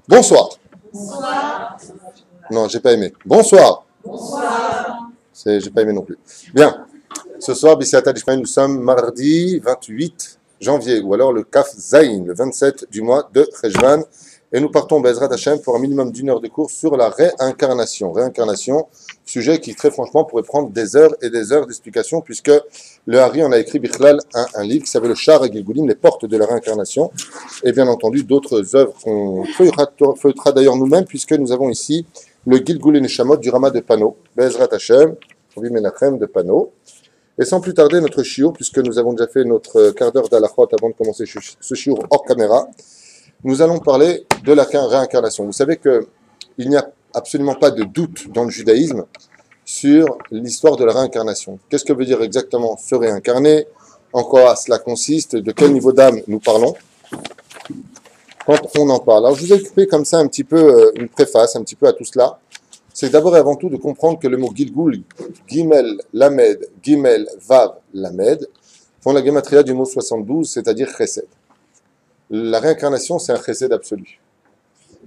Bonsoir. Bonsoir. Non, j'ai pas aimé. Bonsoir. Bonsoir. J'ai pas aimé non plus. Bien. Ce soir, B'Siyata Dishmael, nous sommes mardi 28 janvier, ou alors le Kaf Zayin, le 27 du mois de Cheshvan. Et nous partons, Bezrat Hashem, pour un minimum d'une heure de cours sur la réincarnation. Réincarnation, sujet qui, très franchement, pourrait prendre des heures et des heures d'explication, puisque le Hari en a écrit Bichlal un livre qui s'appelle le Shar Gilgulim, les portes de la réincarnation, et bien entendu d'autres œuvres qu'on feuilletera d'ailleurs nous-mêmes, puisque nous avons ici le Gilgul Neshamot du Rama de Pano, Bezrat Hashem, Rabbi Menachem de Pano. Et sans plus tarder, notre shiur, puisque nous avons déjà fait notre quart d'heure d'alachot avant de commencer ce shiur hors caméra, nous allons parler de la réincarnation. Vous savez qu'il n'y a absolument pas de doute dans le judaïsme sur l'histoire de la réincarnation. Qu'est-ce que veut dire exactement se réincarner? En quoi cela consiste? De quel niveau d'âme nous parlons quand on en parle? Alors je vous ai expliqué comme ça un petit peu une préface, un petit peu à tout cela. C'est d'abord et avant tout de comprendre que le mot Gilgul, Gimel, Lamed, Gimel, Vav, Lamed, font la gematria du mot 72, c'est-à-dire Chesed. La réincarnation, c'est un Chesed absolu.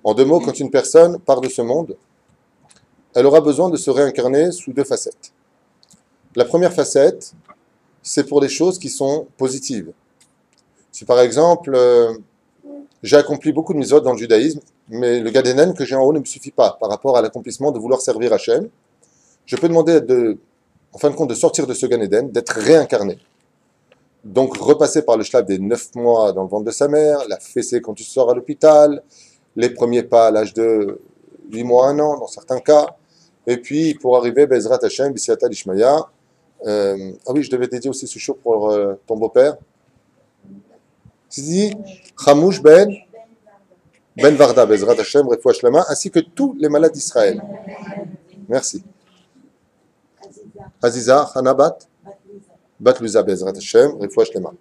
En deux mots, quand une personne part de ce monde, elle aura besoin de se réincarner sous deux facettes. La première facette, c'est pour des choses qui sont positives. Si par exemple, j'ai accompli beaucoup de mitzvot dans le judaïsme, mais le Gadenen que j'ai en haut ne me suffit pas par rapport à l'accomplissement de vouloir servir Hachem. Je peux demander, en fin de compte, de sortir de ce Gan Eden, d'être réincarné. Donc, repasser par le shlab des 9 mois dans le ventre de sa mère, la fessée quand tu sors à l'hôpital, les premiers pas à l'âge de 8 mois, 1 an, dans certains cas. Et puis, pour arriver, Bezrat Hashem, B'Siyata Dishmaya. Ah oui, je devais dédier aussi ce show pour ton beau-père. C'est dit, Chamouch Ben Varda, Bezrat Hashem, Refoua Shlema, ainsi que tous les malades d'Israël. Merci. Aziza, Hanabat, Batluza, Bezrat Hashem, Refoua Shlema.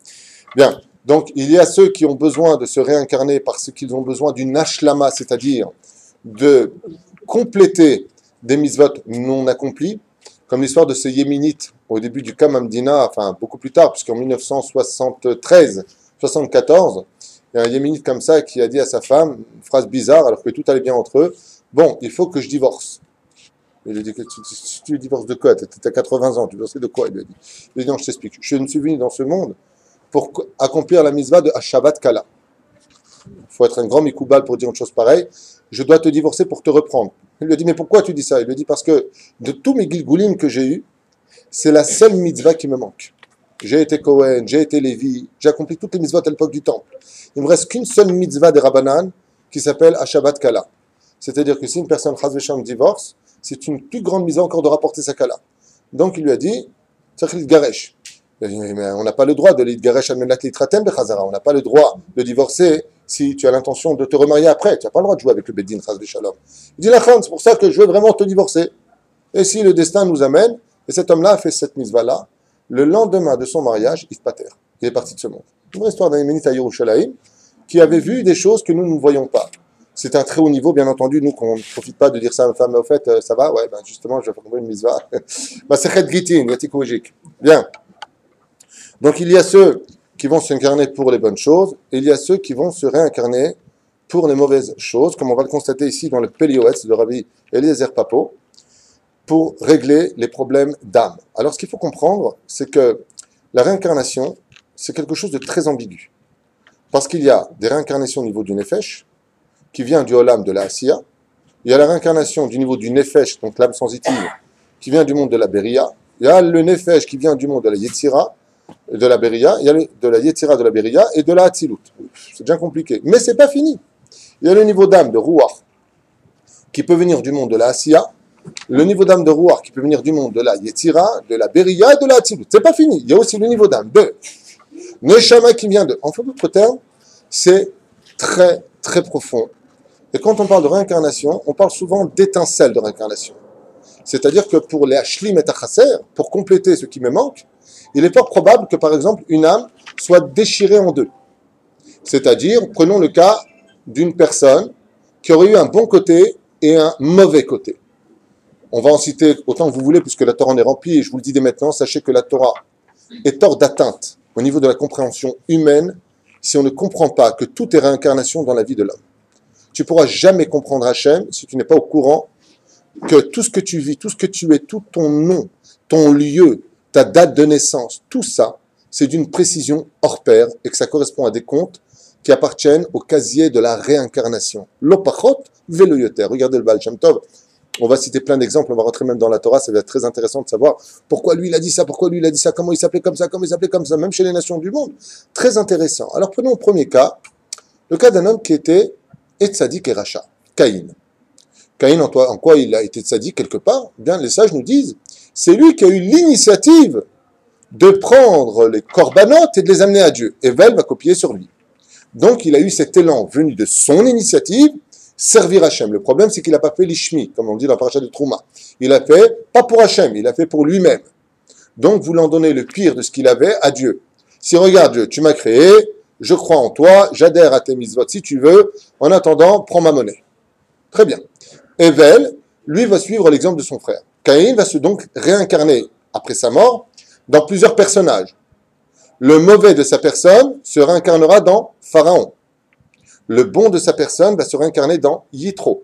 Bien, donc il y a ceux qui ont besoin de se réincarner parce qu'ils ont besoin d'une ashlama, c'est-à-dire de compléter des mitzvot non accomplis, comme l'histoire de ce Yéménite au début du Kamamdina, enfin beaucoup plus tard, puisqu'en 1973-74, il y a un Yéménite comme ça qui a dit à sa femme une phrase bizarre, alors que tout allait bien entre eux, « Bon, il faut que je divorce. » Il lui a dit « Tu divorces de quoi? Tu as 80 ans, tu divorces de quoi ?» Il lui a dit. Il lui a dit « Non, je t'explique. Je ne suis venu dans ce monde pour accomplir la mitzvah de Hashavat Kala. Il faut être un grand mikoubal pour dire une chose pareille. Je dois te divorcer pour te reprendre. » Il lui a dit « Mais pourquoi tu dis ça ?» Il lui a dit « Parce que de tous mes gilgulim que j'ai eus, c'est la seule mitzvah qui me manque. J'ai été Kohen, j'ai été Lévi, j'ai accompli toutes les mitzvahs à l'époque du temple. Il me reste qu'une seule mitzvah des Rabbanan qui s'appelle Hashavat Kala. C'est-à-dire que si une personne Chaz v'Shalom divorce, c'est une plus grande mitzvah encore de rapporter sa Kala. Donc il lui a dit, Tzarich Litgaresh. Mais on n'a pas le droit de Litgaresh al-Menat Litratem bechazara. On n'a pas le droit de divorcer si tu as l'intention de te remarier après. Tu n'as pas le droit de jouer avec le Beddin Chaz v'Shalom. Il dit, la fin, c'est pour ça que je veux vraiment te divorcer. Et si le destin nous amène, et cet homme-là a fait cette mitzvah-là, le lendemain de son mariage, il est parti de ce monde. Une vraie histoire d'un Yéménite à Yerushalayim qui avait vu des choses que nous ne voyons pas. C'est un très haut niveau, bien entendu, nous, qu'on ne profite pas de dire ça à une femme, mais au fait, ça va? Ouais, ben justement, je vais faire une mitzvah. C'est Chet Gitin, Yatikojik. Bien. Donc, il y a ceux qui vont s'incarner pour les bonnes choses, et il y a ceux qui vont se réincarner pour les mauvaises choses, comme on va le constater ici dans le Pelioetz de Rabbi Eliezer Papo, pour régler les problèmes d'âme. Alors, ce qu'il faut comprendre, c'est que la réincarnation, c'est quelque chose de très ambigu. Parce qu'il y a des réincarnations au niveau du Nefesh, qui vient du Olam de la Asiya. Il y a la réincarnation du niveau du Nefesh, donc l'âme sensitive, qui vient du monde de la Beria. Il y a le Nefesh qui vient du monde de la Yetzira, de la Beria. Il y a de la Yetzira, de la Beria et de la Hatzilut. C'est bien compliqué. Mais c'est pas fini. Il y a le niveau d'âme de Ruach, qui peut venir du monde de la Asiya. Le niveau d'âme de Ruach qui peut venir du monde de la Yetzira, de la Beria et de la Hatzilut. C'est pas fini. Il y a aussi le niveau d'âme de Neshama qui vient de. En d'autres termes, c'est très, très profond. Et quand on parle de réincarnation, on parle souvent d'étincelles de réincarnation. C'est-à-dire que pour les Hashlim et Tachaser, pour compléter ce qui me manque, il est fort probable que, par exemple, une âme soit déchirée en deux. C'est-à-dire, prenons le cas d'une personne qui aurait eu un bon côté et un mauvais côté. On va en citer autant que vous voulez, puisque la Torah en est remplie, et je vous le dis dès maintenant, sachez que la Torah est hors d'atteinte au niveau de la compréhension humaine si on ne comprend pas que tout est réincarnation dans la vie de l'homme. tu ne pourras jamais comprendre Hachem si tu n'es pas au courant que tout ce que tu vis, tout ce que tu es, tout ton nom, ton lieu, ta date de naissance, tout ça, c'est d'une précision hors pair et que ça correspond à des comptes qui appartiennent au casier de la réincarnation. L'opachot velo yoter. Regardez le Baal Shem Tov. On va citer plein d'exemples, on va rentrer même dans la Torah, ça va être très intéressant de savoir pourquoi lui il a dit ça, pourquoi lui il a dit ça, comment il s'appelait comme ça, comment il s'appelait comme ça, même chez les nations du monde. Très intéressant. Alors prenons le premier cas, le cas d'un homme qui était Etzadik et Racha, Caïn. Caïn, en quoi il a été Tzadik quelque part? Bien, les sages nous disent, c'est lui qui a eu l'initiative de prendre les corbanotes et de les amener à Dieu. Evel va copier sur lui. Donc il a eu cet élan venu de son initiative, servir Hachem. Le problème, c'est qu'il n'a pas fait l'ishmi, comme on dit dans la paracha de Trouma. Il a fait, pas pour Hachem, il a fait pour lui-même. Donc, voulant donner le pire de ce qu'il avait à Dieu. Si regarde Dieu, tu m'as créé, je crois en toi, j'adhère à tes mitzvot si tu veux, en attendant, prends ma monnaie. Très bien. Evel, lui, va suivre l'exemple de son frère. Caïn va se donc réincarner, après sa mort, dans plusieurs personnages. Le mauvais de sa personne se réincarnera dans Pharaon. Le bon de sa personne va se réincarner dans Yitro.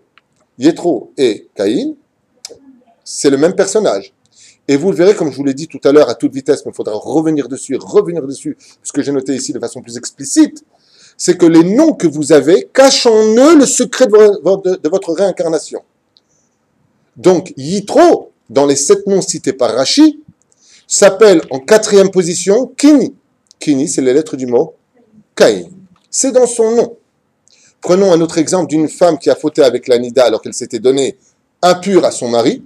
Yitro et Caïn, c'est le même personnage. Et vous le verrez, comme je vous l'ai dit tout à l'heure, à toute vitesse, mais il faudra revenir dessus, ce que j'ai noté ici de façon plus explicite, c'est que les noms que vous avez cachent en eux le secret de votre réincarnation. Donc, Yitro, dans les 7 noms cités par Rashi, s'appelle en 4e position Kini. Kini, c'est les lettres du mot Caïn. C'est dans son nom. Prenons un autre exemple d'une femme qui a fauté avec la Nida alors qu'elle s'était donnée impure à son mari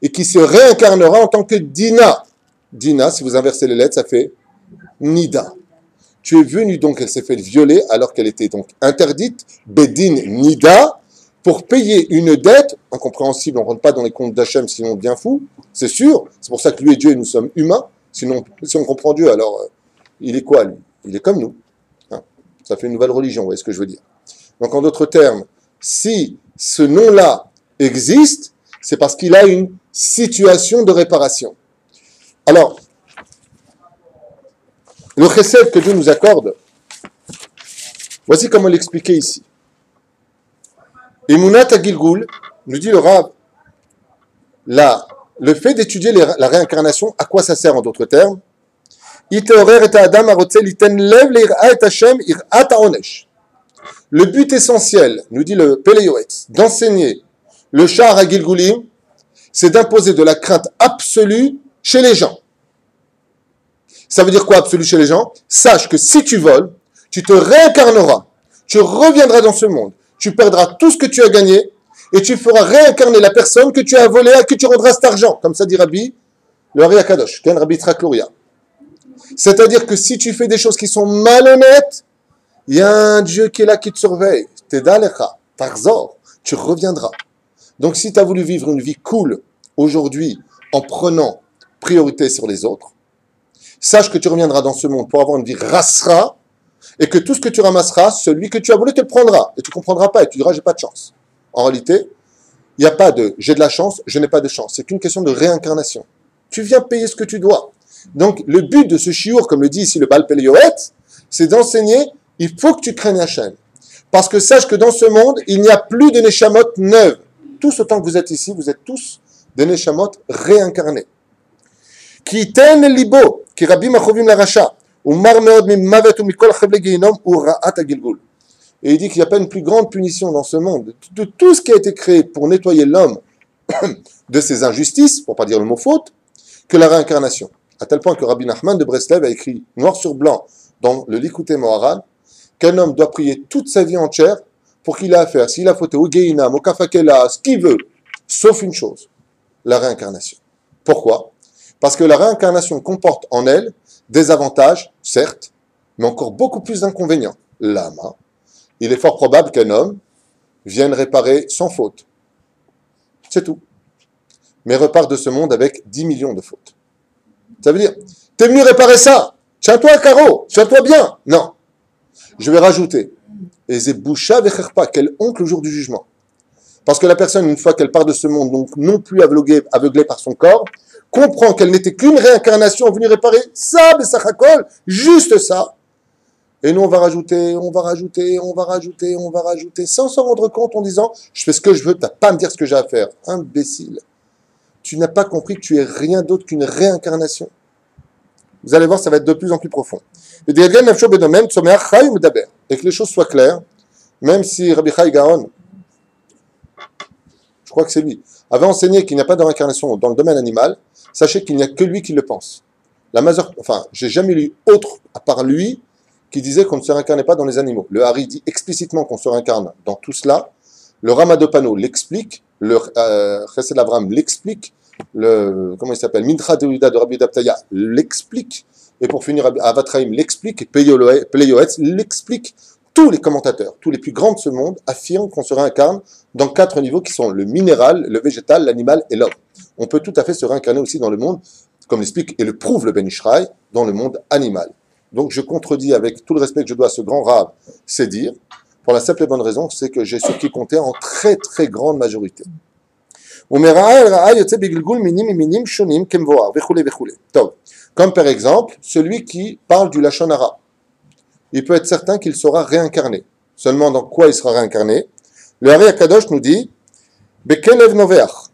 et qui se réincarnera en tant que Dina. Dina, si vous inversez les lettres, ça fait Nida. Tu es venu donc, elle s'est fait violer alors qu'elle était donc interdite, Bedin Nida, pour payer une dette incompréhensible. On ne rentre pas dans les comptes d'Hachem sinon bien fou, c'est sûr. C'est pour ça que lui est Dieu et nous sommes humains. Sinon, si on comprend Dieu, alors il est quoi lui? Il est comme nous. Hein, ça fait une nouvelle religion, vous voyez ce que je veux dire. Donc en d'autres termes, si ce nom-là existe, c'est parce qu'il a une situation de réparation. Alors, le chesed que Dieu nous accorde, voici comment l'expliquer ici. Emunat Agilgul, nous dit le Rav, le fait d'étudier la réincarnation, à quoi ça sert en d'autres termes? Le but essentiel, nous dit le Péléoetz, d'enseigner le Sha'ar HaGilgulim, c'est d'imposer de la crainte absolue chez les gens. Ça veut dire quoi absolu chez les gens? Sache que si tu voles, tu te réincarneras, tu reviendras dans ce monde, tu perdras tout ce que tu as gagné et tu feras réincarner la personne que tu as volée à qui tu rendras cet argent. Comme ça dit Rabbi, le Ari Akadosh, Ken Rabbi Yitzhak Luria. C'est-à-dire que si tu fais des choses qui sont malhonnêtes, il y a un Dieu qui est là qui te surveille. Tedalecha, Tarzor, tu reviendras. Donc si tu as voulu vivre une vie cool aujourd'hui en prenant priorité sur les autres, sache que tu reviendras dans ce monde pour avoir une vie rassera et que tout ce que tu ramasseras, celui que tu as volé te le prendra. Et tu ne comprendras pas et tu diras j'ai pas de chance. En réalité, il n'y a pas de j'ai de la chance, je n'ai pas de chance. C'est qu'une question de réincarnation. Tu viens payer ce que tu dois. Donc le but de ce chiour, comme le dit ici le Baal Péléoët, c'est d'enseigner il faut que tu craignes Hachem. Parce que sache que dans ce monde, il n'y a plus de Neshamot neuves. Tous autant que vous êtes ici, vous êtes tous des Neshamot réincarnés. Qui ten libo, qui rabbi machovim la racha, ou mar meod mi mavet ou mikol chevle geinom, ou ra'at agilgul. Et il dit qu'il n'y a pas une plus grande punition dans ce monde, de tout ce qui a été créé pour nettoyer l'homme de ses injustices, pour ne pas dire le mot faute, que la réincarnation. À tel point que Rabbi Nachman de Breslev a écrit noir sur blanc dans le Likutei Moharan qu'un homme doit prier toute sa vie entière pour qu'il ait affaire, s'il a fauté au Geinam, au Kafakela, ce qu'il veut, sauf une chose, la réincarnation. Pourquoi? Parce que la réincarnation comporte en elle des avantages, certes, mais encore beaucoup plus d'inconvénients. Lama, il est fort probable qu'un homme vienne réparer sans faute. C'est tout. Mais repart de ce monde avec 10 millions de fautes. Ça veut dire, t'es venu réparer ça, tiens-toi à carreau, tiens-toi bien. Non. Je vais rajouter, et c'est boucha vecherpa, quelle honte le jour du jugement. Parce que la personne, une fois qu'elle part de ce monde, donc non plus aveuglée par son corps, comprend qu'elle n'était qu'une réincarnation venue réparer ça, Bessachakol, juste ça. Et nous, on va rajouter, sans s'en rendre compte en disant, je fais ce que je veux, tu n'as pas à me dire ce que j'ai à faire. Imbécile. Tu n'as pas compris que tu es rien d'autre qu'une réincarnation. Vous allez voir, ça va être de plus en plus profond. Et que les choses soient claires, même si Rabbi Chai Gaon, je crois que c'est lui, avait enseigné qu'il n'y a pas de réincarnation dans le domaine animal, sachez qu'il n'y a que lui qui le pense. J'ai jamais lu autre, à part lui, qui disait qu'on ne se réincarnait pas dans les animaux. Le Hari dit explicitement qu'on se réincarne dans tout cela. Le Ramadopano l'explique, le Chesed Avram l'explique, comment il s'appelle, Mincha Deouida de Rabbi Daptaya l'explique, et pour finir, Avatraim l'explique, et Pleyoetz l'explique. Tous les commentateurs, tous les plus grands de ce monde affirment qu'on se réincarne dans 4 niveaux qui sont le minéral, le végétal, l'animal et l'homme. On peut tout à fait se réincarner aussi dans le monde, comme l'explique et le prouve le Ben Ishraï, dans le monde animal. Donc je contredis avec tout le respect que je dois à ce grand rave, c'est dire, pour la simple et bonne raison, c'est que j'ai ceux qui comptaient en très très grande majorité. Comme par exemple, celui qui parle du Lachon Hara. Il peut être certain qu'il sera réincarné. Seulement dans quoi il sera réincarné? Le Hari Akadosh nous dit, Bekelev Noveach.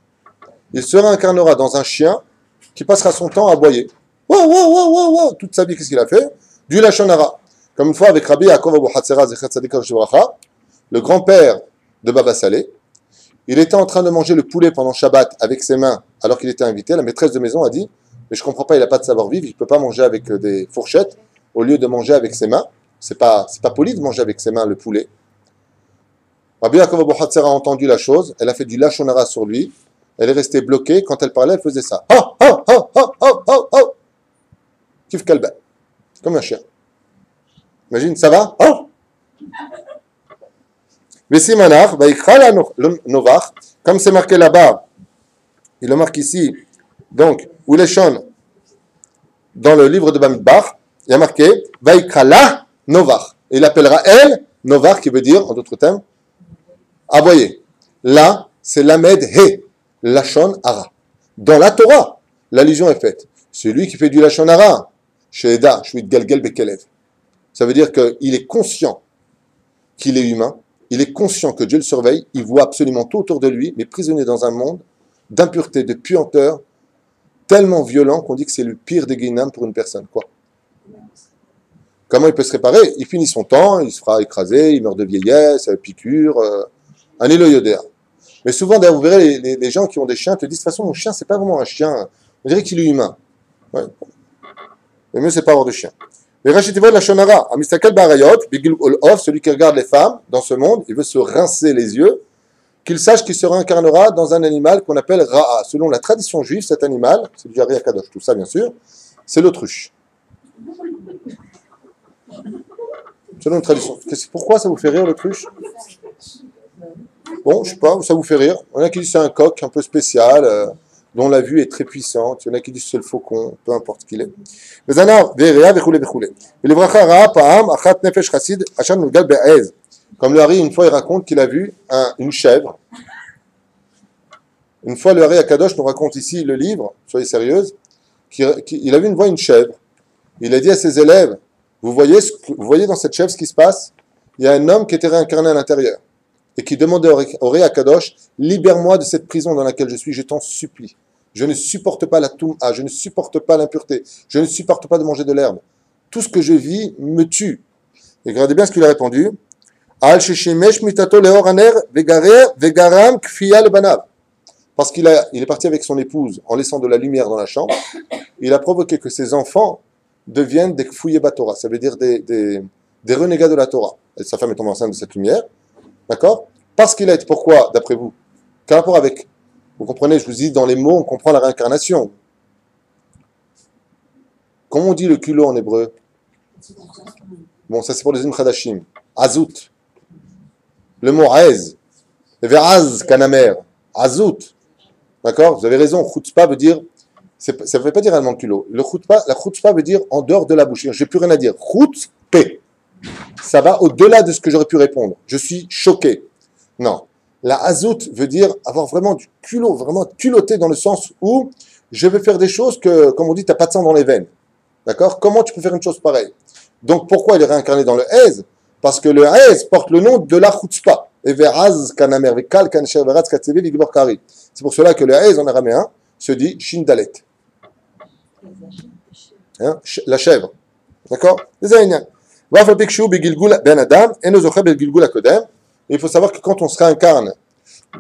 Il se réincarnera dans un chien qui passera son temps à aboyer. Wow. Toute sa vie, qu'est-ce qu'il a fait? Du Lachon Hara. Comme une fois avec Rabbi Yaakov Abu Hatzera Zechat Tzadik V'Bracha, le grand-père de Baba Saleh, il était en train de manger le poulet pendant Shabbat avec ses mains alors qu'il était invité. La maîtresse de maison a dit, mais je comprends pas, il n'a pas de savoir-vivre, il ne peut pas manger avec des fourchettes au lieu de manger avec ses mains. C'est pas poli de manger avec ses mains le poulet. Rabbi Yaakov Abu Hatzera a entendu la chose, elle a fait du Lachon Hara sur lui, elle est restée bloquée, quand elle parlait, elle faisait ça. Kif kalba. Comme un chien. Imagine, ça va? Vesimanach, vaikra novach, comme c'est marqué là-bas, il le marque ici, donc, ou les shon, dans le livre de Bamidbar, il y a marqué, vaikra la novach. Et il appellera elle, novach, qui veut dire, en d'autres termes, aboyer. Là, c'est lamed he, lachon hara. Dans la Torah, l'allusion est faite. Celui qui fait du lachon hara, sheeda, shvit galgel bekelev. Ça veut dire qu'il est conscient qu'il est humain, il est conscient que Dieu le surveille, il voit absolument tout autour de lui, mais prisonnier dans un monde d'impureté, de puanteur, tellement violent qu'on dit que c'est le pire des guénams pour une personne. Quoi. Comment il peut se réparer? Il finit son temps, il se fera écraser, il meurt de vieillesse, piqûre, un éloyodéa. Mais souvent, d'ailleurs, vous verrez, les gens qui ont des chiens te disent, de toute façon, mon chien, c'est pas vraiment un chien, on dirait qu'il est humain. Ouais. Le mieux, c'est pas avoir de chien. Celui qui regarde les femmes dans ce monde, il veut se rincer les yeux, qu'il sache qu'il se réincarnera dans un animal qu'on appelle Ra'a. Selon la tradition juive, cet animal, c'est du Hari Akadosh, tout ça bien sûr, c'est l'autruche. Selon une tradition. Pourquoi ça vous fait rire l'autruche? Bon, je sais pas, ça vous fait rire. Il y en a qui disent c'est un coq un peu spécial, dont la vue est très puissante. Il y en a qui disent c'est le faucon, peu importe qui il est. Comme le Hari, une fois, il raconte qu'il a vu une chèvre. Une fois, le Hari Akadosh nous raconte ici le livre, soyez sérieuses, il a vu une chèvre. Il a dit à ses élèves, vous voyez dans cette chèvre ce qui se passe? Il y a un homme qui était réincarné à l'intérieur et qui demandait au Hari Akadosh, libère-moi de cette prison dans laquelle je suis, je t'en supplie. Je ne supporte pas la toum'a, je ne supporte pas l'impureté, je ne supporte pas de manger de l'herbe. Tout ce que je vis me tue. Et regardez bien ce qu'il a répondu. Al sheshimesh mitato leoraner vegaram kfiya le banav. Parce il est parti avec son épouse en laissant de la lumière dans la chambre. Il a provoqué que ses enfants deviennent des kfouye batora, ça veut dire des renégats de la Torah. Et sa femme est tombée enceinte de cette lumière. D'accord? Parce qu'il a été. Pourquoi, d'après vous? Quel rapport avec? Vous comprenez, je vous dis, dans les mots, on comprend la réincarnation. Comment on dit le culot en hébreu? Bon, ça c'est pour les Imchadashim. Azout. Le mot aez. Veraz, kanamer. Azout. D'accord? Vous avez raison, chutzpah veut dire. Ça ne veut pas dire allemand culot. La chutzpah veut dire en dehors de la bouche. J'ai plus rien à dire. Chutzpé. Ça va au-delà de ce que j'aurais pu répondre. Je suis choqué. Non. La azout veut dire avoir vraiment du culot, vraiment culotté dans le sens où je vais faire des choses que, comme on dit, tu n'as pas de sang dans les veines. D'accord? Comment tu peux faire une chose pareille? Donc pourquoi il est réincarné dans le Hez? Parce que le Hez porte le nom de la Chutzpah. C'est pour cela que le Hez en araméen se dit Shindalet. Hein? La chèvre. D'accord? Il faut savoir que quand on se réincarne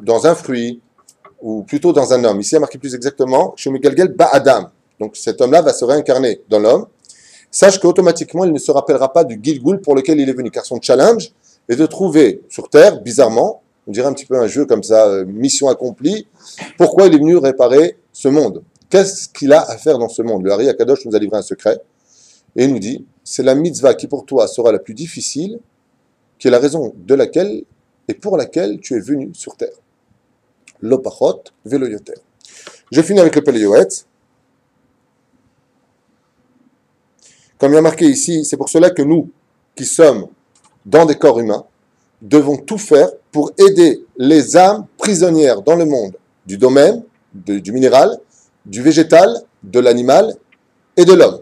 dans un fruit, ou plutôt dans un homme, ici il y a marqué plus exactement, Shemegalgel Ba'adam. Donc cet homme-là va se réincarner dans l'homme. Sache qu'automatiquement, il ne se rappellera pas du Gilgul pour lequel il est venu, car son challenge est de trouver sur Terre, bizarrement, on dirait un petit peu un jeu comme ça, mission accomplie, pourquoi il est venu réparer ce monde. Qu'est-ce qu'il a à faire dans ce monde? Le Hari Akadosh nous a livré un secret, et il nous dit, c'est la mitzvah qui pour toi sera la plus difficile, qui est la raison de laquelle et pour laquelle tu es venu sur Terre. L'opachot velo yoter. Je finis avec le Péléoët. Comme il y a marqué ici, c'est pour cela que nous, qui sommes dans des corps humains, devons tout faire pour aider les âmes prisonnières dans le monde du domaine, du minéral, du végétal, de l'animal et de l'homme.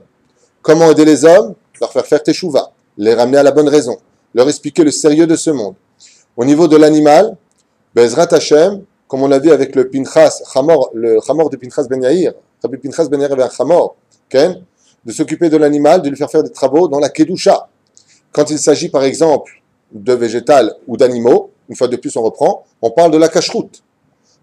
Comment aider les hommes? Leur faire teshuva, les ramener à la bonne raison, leur expliquer le sérieux de ce monde. Au niveau de l'animal, Bezrat Hashem, comme on l'a vu avec le Pinchas, le Chamor de Pinchas Ben Yair, Rabbi Pinchas Ben Yair avait un Chamor, de s'occuper de l'animal, de lui faire des travaux dans la Kedusha. Quand il s'agit par exemple de végétal ou d'animaux, une fois de plus on reprend, on parle de la cacheroute.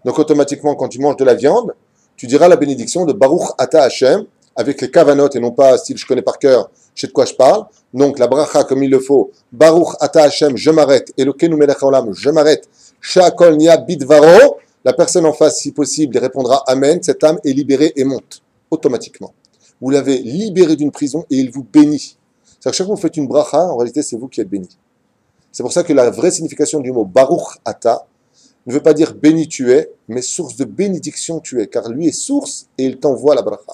Donc automatiquement quand tu manges de la viande, tu diras la bénédiction de Baruch Ata Hashem, avec les kavanot et non pas style je connais par cœur, je sais de quoi je parle. Donc la bracha comme il le faut, Baruch Ata Hashem, je m'arrête, Elokeinu melech haolam, je m'arrête, She'akol nia bidvaro, la personne en face si possible répondra Amen, cette âme est libérée et monte automatiquement. Vous l'avez libéré d'une prison et il vous bénit. C'est-à-dire que chaque fois que vous faites une bracha, en réalité c'est vous qui êtes béni. C'est pour ça que la vraie signification du mot Baruch Ata ne veut pas dire béni tu es, mais source de bénédiction tu es, car lui est source et il t'envoie la bracha.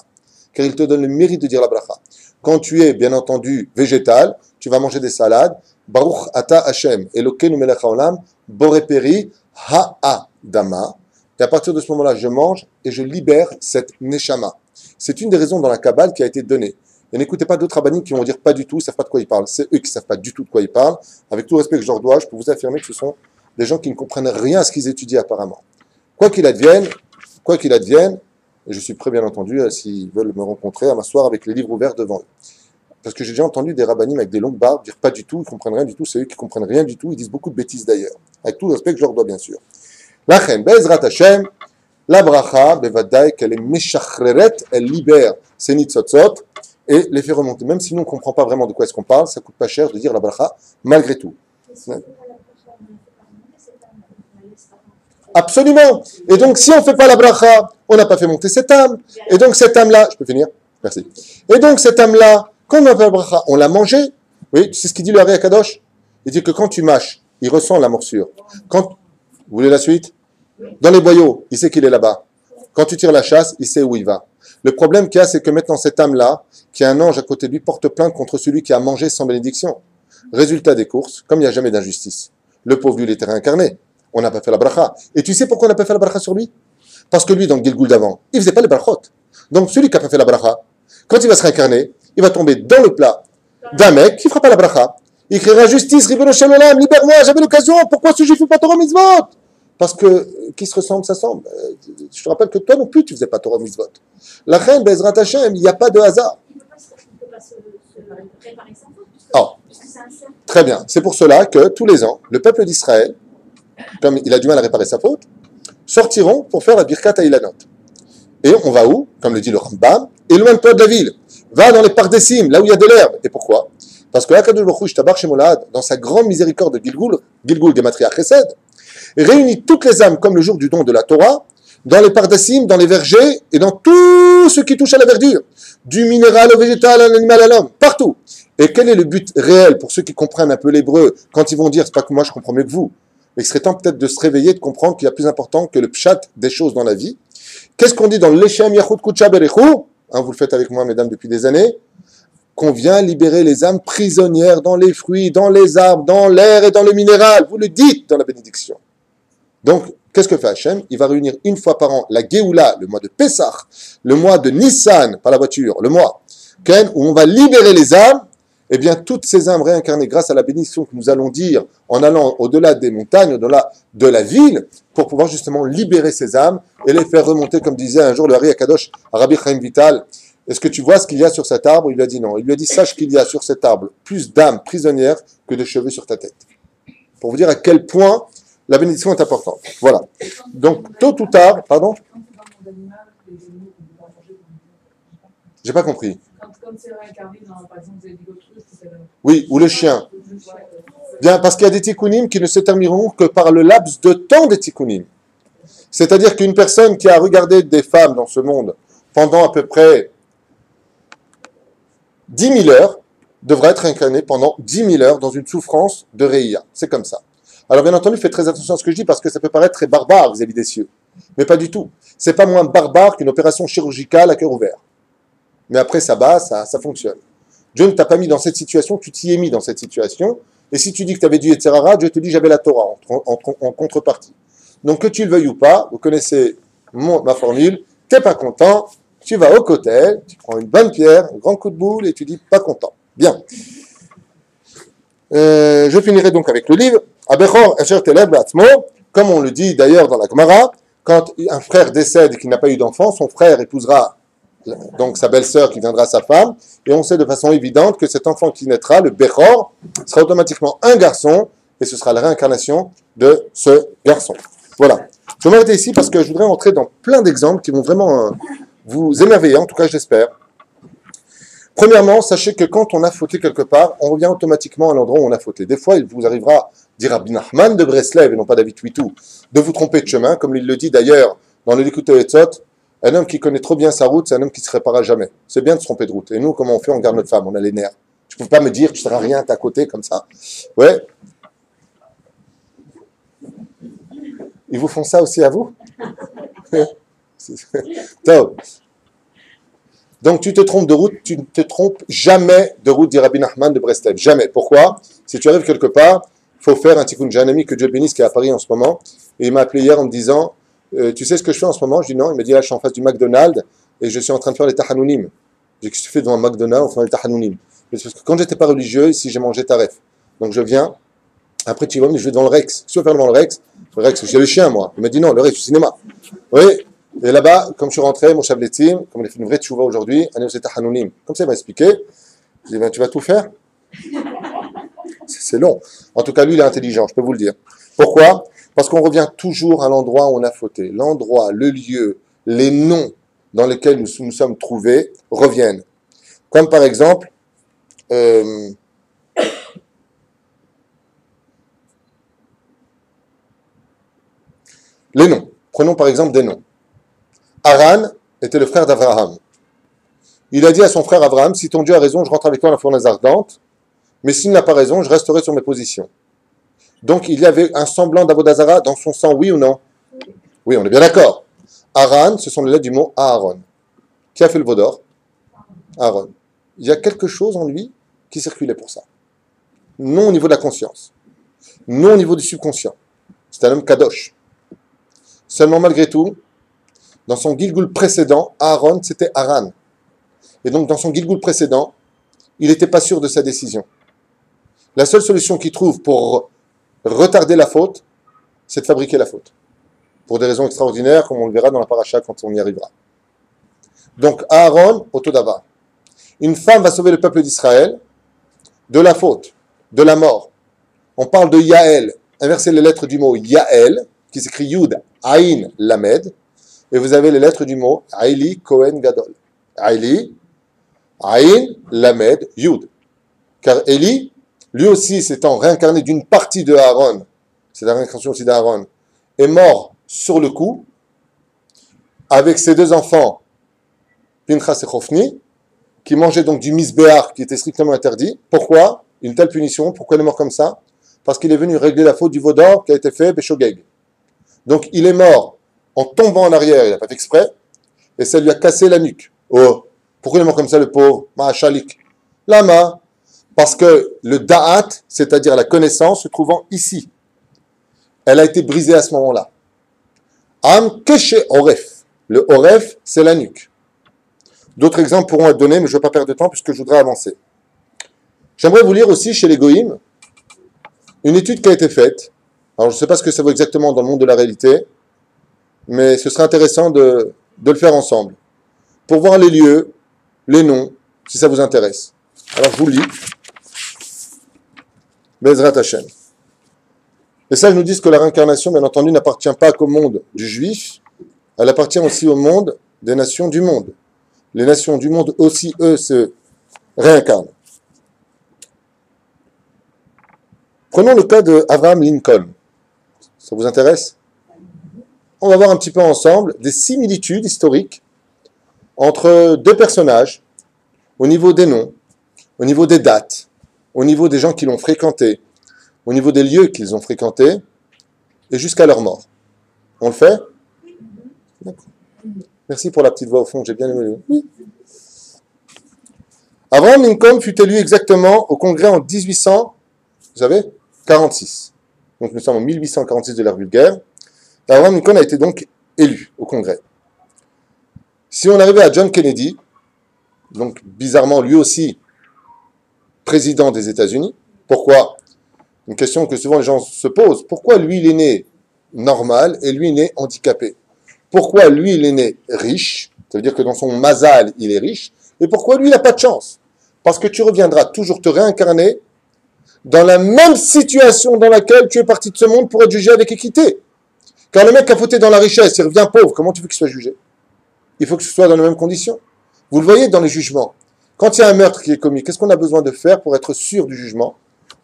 Car il te donne le mérite de dire la bracha. Quand tu es, bien entendu, végétal, tu vas manger des salades. Baruch Ata Hashem, Elokeinu melech haolam, Boreperi Ha'adama. Et à partir de ce moment-là, je mange et je libère cette neshama. C'est une des raisons dans la Kabbale qui a été donnée. Et n'écoutez pas d'autres rabbinim qui vont dire pas du tout, ils ne savent pas de quoi ils parlent. C'est eux qui ne savent pas du tout de quoi ils parlent. Avec tout le respect que je leur dois, je peux vous affirmer que ce sont des gens qui ne comprennent rien à ce qu'ils étudient apparemment. Quoi qu'il advienne, et je suis prêt bien entendu, s'ils veulent me rencontrer, à m'asseoir avec les livres ouverts devant eux. Parce que j'ai déjà entendu des rabbinim avec des longues barbes dire pas du tout, ils ne comprennent rien du tout, c'est eux qui ne comprennent rien du tout, ils disent beaucoup de bêtises d'ailleurs. Avec tout le respect que je leur dois bien sûr. Lachem, Bezrat Hashem, la bracha, bevadai, qu'elle est meshachreret, elle libère ses nitzotzot et les fait remonter. Même si nous on ne comprend pas vraiment de quoi est-ce qu'on parle, ça coûte pas cher de dire la bracha malgré tout. Absolument. Et donc si on ne fait pas la bracha, on n'a pas fait monter cette âme. Et donc cette âme-là, je peux finir? Merci. Et donc cette âme-là, quand on a fait la bracha, on l'a mangée. Oui, c'est ce qu'il dit le Hari Akadosh. Il dit que quand tu mâches, il ressent la morsure. Quand, vous voulez la suite? Dans les boyaux, il sait qu'il est là-bas. Quand tu tires la chasse, il sait où il va. Le problème qu'il y a, c'est que maintenant cette âme-là, qui a un ange à côté de lui, porte plainte contre celui qui a mangé sans bénédiction. Résultat des courses, comme il n'y a jamais d'injustice. Le pauvre lui, il était réincarné. On n'a pas fait la bracha. Et tu sais pourquoi on n'a pas fait la bracha sur lui? Parce que lui, dans le Gilgul d'avant, il ne faisait pas les brachot. Donc celui qui n'a pas fait la bracha, quand il va se réincarner, il va tomber dans le plat d'un mec qui ne fera pas la bracha. Il criera justice, Ribbono Shel Olam, libère-moi, j'avais l'occasion, pourquoi ce juif ne fait pas Torah Mitzvot? Parce que qui se ressemble, ça semble. Je te rappelle que toi non plus, tu ne faisais pas Torah Mitzvot. La reine, Bezrat Hashem, il n'y a pas de hasard. Il ne peut pas se réparer sa faute, puisque c'est un saint. Très bien. C'est pour cela que tous les ans, le peuple d'Israël, comme il a du mal à réparer sa faute, sortiront pour faire la Birkat Ha'ilanot. Et on va où? Comme le dit le Rambam, éloigne-toi de la ville. Va dans les parcs des cimes, là où il y a de l'herbe. Et pourquoi? Parce que Akadosh Baruch Hu Shtabar Shemolad, dans sa grande miséricorde de Gilgul Gematria Chesed, réunit toutes les âmes comme le jour du don de la Torah, dans les pardassim, dans les vergers et dans tout ce qui touche à la verdure, du minéral au végétal, à l'animal, à l'homme, partout. Et quel est le but réel pour ceux qui comprennent un peu l'hébreu quand ils vont dire, c'est pas que moi je comprends mieux que vous, mais il serait temps peut-être de se réveiller, de comprendre qu'il y a plus important que le pshat des choses dans la vie. Qu'est-ce qu'on dit dans l'Echem Yachud Kutsha Berechou? Vous le faites avec moi, mesdames, depuis des années. Qu'on vient libérer les âmes prisonnières dans les fruits, dans les arbres, dans l'air et dans le minéral. Vous le dites dans la bénédiction. Donc, qu'est-ce que fait Hachem? Il va réunir une fois par an la Géoula, le mois de Pessah, le mois de Nissan, pas la voiture, le mois, où on va libérer les âmes, eh bien, toutes ces âmes réincarnées, grâce à la bénédiction que nous allons dire, en allant au-delà des montagnes, au-delà de la ville, pour pouvoir justement libérer ces âmes et les faire remonter, comme disait un jour le Hari Akadosh à Rabbi Chaim Vital. Est-ce que tu vois ce qu'il y a sur cet arbre? Il lui a dit non. Il lui a dit, sache qu'il y a sur cet arbre plus d'âmes prisonnières que de cheveux sur ta tête. Pour vous dire à quel point la bénédiction est importante. Voilà. Donc, tôt ou tard, pardon? J'ai pas compris. Comme c'est réincarné dans, par exemple, vous avez dit l'autre truc, c'est Oui, ou le chien. Bien, parce qu'il y a des tikkunim qui ne se termineront que par le laps de temps des tikkunim. C'est-à-dire qu'une personne qui a regardé des femmes dans ce monde pendant à peu près 10 000 heures devra être incarnée pendant 10 000 heures dans une souffrance de Reïa. C'est comme ça. Alors bien entendu, faites très attention à ce que je dis parce que ça peut paraître très barbare vis-à-vis des cieux. Mais pas du tout. C'est pas moins barbare qu'une opération chirurgicale à cœur ouvert. Mais après ça bat, ça fonctionne. Dieu ne t'a pas mis dans cette situation, tu t'y es mis dans cette situation. Et si tu dis que tu avais du etc., Dieu te dit j'avais la Torah en contrepartie. Donc que tu le veuilles ou pas, vous connaissez ma formule, t'es pas content, tu vas au cotel, tu prends une bonne pierre, un grand coup de boule et tu dis pas content. Bien. Je finirai donc avec le livre. Abechor Esher Teleb Batzmo, comme on le dit d'ailleurs dans la Gemara, quand un frère décède et qu'il n'a pas eu d'enfant, son frère épousera donc sa belle-sœur qui viendra sa femme, et on sait de façon évidente que cet enfant qui naîtra, le Bechor, sera automatiquement un garçon, et ce sera la réincarnation de ce garçon. Voilà. Je vais m'arrêter ici parce que je voudrais entrer dans plein d'exemples qui vont vraiment vous émerveiller, en tout cas je l'espère. Premièrement, sachez que quand on a fauté quelque part, on revient automatiquement à l'endroit où on a fauté. Des fois, il vous arrivera, dire Rabbi Nachman de Breslev, et non pas David Huitou, de vous tromper de chemin, comme il le dit d'ailleurs dans le Likutei Etzot, un homme qui connaît trop bien sa route, c'est un homme qui ne se réparera jamais. C'est bien de se tromper de route. Et nous, comment on fait? On garde notre femme, on a les nerfs. Tu ne peux pas me dire, tu ne seras rien à ta côté comme ça. Ouais. Ils vous font ça aussi à vous? Top. Donc tu te trompes de route, tu ne te trompes jamais de route, dit Rabbi Nachman de Breslev. Jamais. Pourquoi? Si tu arrives quelque part, il faut faire un tikkun. J'ai un ami que Dieu bénisse qui est à Paris en ce moment, et il m'a appelé hier en me disant, tu sais ce que je fais en ce moment? Je dis non. Il m'a dit là, je suis en face du McDonald's et je suis en train de faire les tahanounim. J'ai dit que tu fais devant un McDonald's en faisant les tahanounim. Parce que quand j'étais pas religieux, ici j'ai mangé taref. Donc je viens, après tu vas me dire, je vais devant le Rex. Je vais faire devant le Rex, j'ai le chien moi. Il m'a dit non, le Rex, du cinéma. Oui. Et là-bas, comme je suis rentré, mon chavletim, comme il a fait une vraie tchouva aujourd'hui, on est aux tahanounim. Comme ça, il m'a expliqué. Je dis ben, tu vas tout faire? C'est long. En tout cas, lui, il est intelligent, je peux vous le dire. Pourquoi? Parce qu'on revient toujours à l'endroit où on a fauté. L'endroit, le lieu, les noms dans lesquels nous sommes trouvés reviennent. Comme par exemple, les noms. Prenons par exemple des noms. Haran était le frère d'Abraham. Il a dit à son frère Abraham, si ton Dieu a raison, je rentre avec toi dans la fournaise ardente, mais s'il n'a pas raison, je resterai sur mes positions. Donc il y avait un semblant d'Avodazara dans son sang, oui ou non? Oui, on est bien d'accord. Haran, ce sont les lettres du mot Aaron. Qui a fait le Vaudor? Aaron. Il y a quelque chose en lui qui circulait pour ça. Non au niveau de la conscience. Non au niveau du subconscient. C'est un homme kadosh. Seulement malgré tout, dans son Gilgul précédent, Aaron, c'était Haran. Et donc dans son Gilgul précédent, il n'était pas sûr de sa décision. La seule solution qu'il trouve pour retarder la faute, c'est de fabriquer la faute. Pour des raisons extraordinaires, comme on le verra dans la paracha quand on y arrivera. Donc Aaron, Otodava. Une femme va sauver le peuple d'Israël de la faute, de la mort. On parle de Yaël. Inversez les lettres du mot Yaël, qui s'écrit Yud, Aïn, Lamed. Et vous avez les lettres du mot Aïli, Kohen, Gadol. Aïli, Aïn, Lamed, Yud. Car Élie, lui aussi s'étant réincarné d'une partie de Aaron, c'est la réincarnation aussi d'Aaron, est mort sur le coup, avec ses deux enfants, Pinchas et Chofni, qui mangeaient donc du misbéar qui était strictement interdit. Pourquoi? Une telle punition, pourquoi il est mort comme ça? Parce qu'il est venu régler la faute du Vaudor qui a été fait Béchogeg. Donc il est mort en tombant en arrière, il n'a pas fait exprès, et ça lui a cassé la nuque. Oh, pourquoi il est mort comme ça le pauvre? Ma'achalik. Lama. Parce que le da'at, c'est-à-dire la connaissance, se trouvant ici, elle a été brisée à ce moment-là. Am keshe oref. Le oref, c'est la nuque. D'autres exemples pourront être donnés, mais je ne vais pas perdre de temps puisque je voudrais avancer. J'aimerais vous lire aussi chez les Goïms une étude qui a été faite. Alors, je ne sais pas ce que ça vaut exactement dans le monde de la réalité, mais ce serait intéressant de le faire ensemble, pour voir les lieux, les noms, si ça vous intéresse. Alors, je vous le lis. Bezrat Hashem. Les sages nous disent que la réincarnation, bien entendu, n'appartient pas qu'au monde du juif, elle appartient aussi au monde des nations du monde. Les nations du monde aussi, eux, se réincarnent. Prenons le cas de Abraham Lincoln. Ça vous intéresse? On va voir un petit peu ensemble des similitudes historiques entre deux personnages, au niveau des noms, au niveau des dates, au niveau des gens qui l'ont fréquenté, au niveau des lieux qu'ils ont fréquentés, et jusqu'à leur mort. On le fait? D'accord. Merci pour la petite voix au fond, j'ai bien aimé. Oui. Abraham Lincoln fut élu exactement au Congrès en 1846. Donc nous sommes en 1846 de l'ère vulgaire. Abraham Lincoln a été donc élu au Congrès. Si on arrivait à John Kennedy, donc bizarrement lui aussi président des États-Unis, pourquoi? Une question que souvent les gens se posent. Pourquoi lui il est né normal et lui il est handicapé? Pourquoi lui il est né riche? Ça veut dire que dans son mazal il est riche. Et pourquoi lui il n'a pas de chance? Parce que tu reviendras toujours te réincarner dans la même situation dans laquelle tu es parti de ce monde pour être jugé avec équité. Car le mec qui a fauté dans la richesse, il revient pauvre, comment tu veux qu'il soit jugé? Il faut que ce soit dans les mêmes conditions. Vous le voyez dans les jugements. Quand il y a un meurtre qui est commis, qu'est-ce qu'on a besoin de faire pour être sûr du jugement?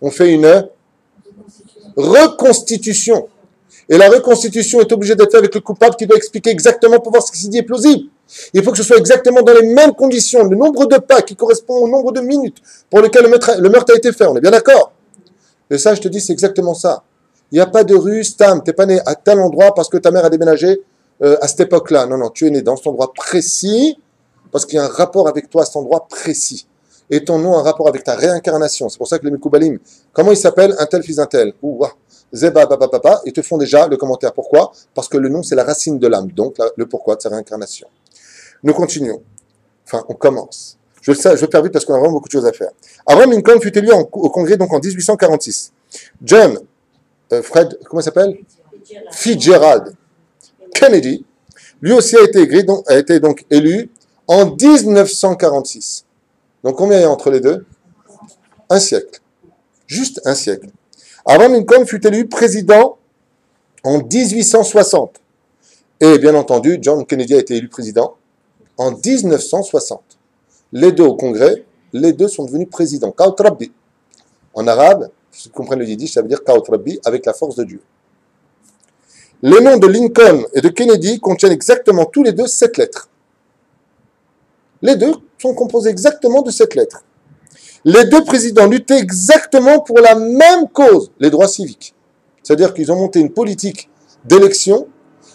On fait une reconstitution. Et la reconstitution est obligée d'être faite avec le coupable qui doit expliquer exactement pour voir ce qui s'est dit est plausible. Il faut que ce soit exactement dans les mêmes conditions, le nombre de pas qui correspond au nombre de minutes pour lesquelles le meurtre a été fait. On est bien d'accord? Et ça, je te dis, c'est exactement ça. Il n'y a pas de rue, Stam, tu n'es pas né à tel endroit parce que ta mère a déménagé à cette époque-là. Non, non, tu es né dans cet endroit précis parce qu'il y a un rapport avec toi à cet endroit précis. Et ton nom a un rapport avec ta réincarnation. C'est pour ça que les Mekoubalim, comment ils s'appellent? Un tel fils d'un tel. Ou Zeba, papa, papa, ils te font déjà le commentaire. Pourquoi? Parce que le nom, c'est la racine de l'âme. Donc, le pourquoi de sa réincarnation. Nous continuons. Enfin, on commence. Je vais faire vite parce qu'on a vraiment beaucoup de choses à faire. Abraham Lincoln fut élu au Congrès donc en 1846. John Fred, comment il s'appelle? Fitzgerald Kennedy, lui aussi a été donc élu en 1946. Donc combien il y a entre les deux? Un siècle. Juste un siècle. Abraham Lincoln fut élu président en 1860. Et bien entendu, John Kennedy a été élu président en 1960. Les deux au Congrès, les deux sont devenus présidents. Kaut Rabbi. En arabe, ceux qui comprennent le yiddish, ça veut dire Kaut Rabbi, avec la force de Dieu. Les noms de Lincoln et de Kennedy contiennent exactement tous les deux 7 lettres. Les deux sont composés exactement de 7 lettres. Les deux présidents luttaient exactement pour la même cause, les droits civiques. C'est-à-dire qu'ils ont monté une politique d'élection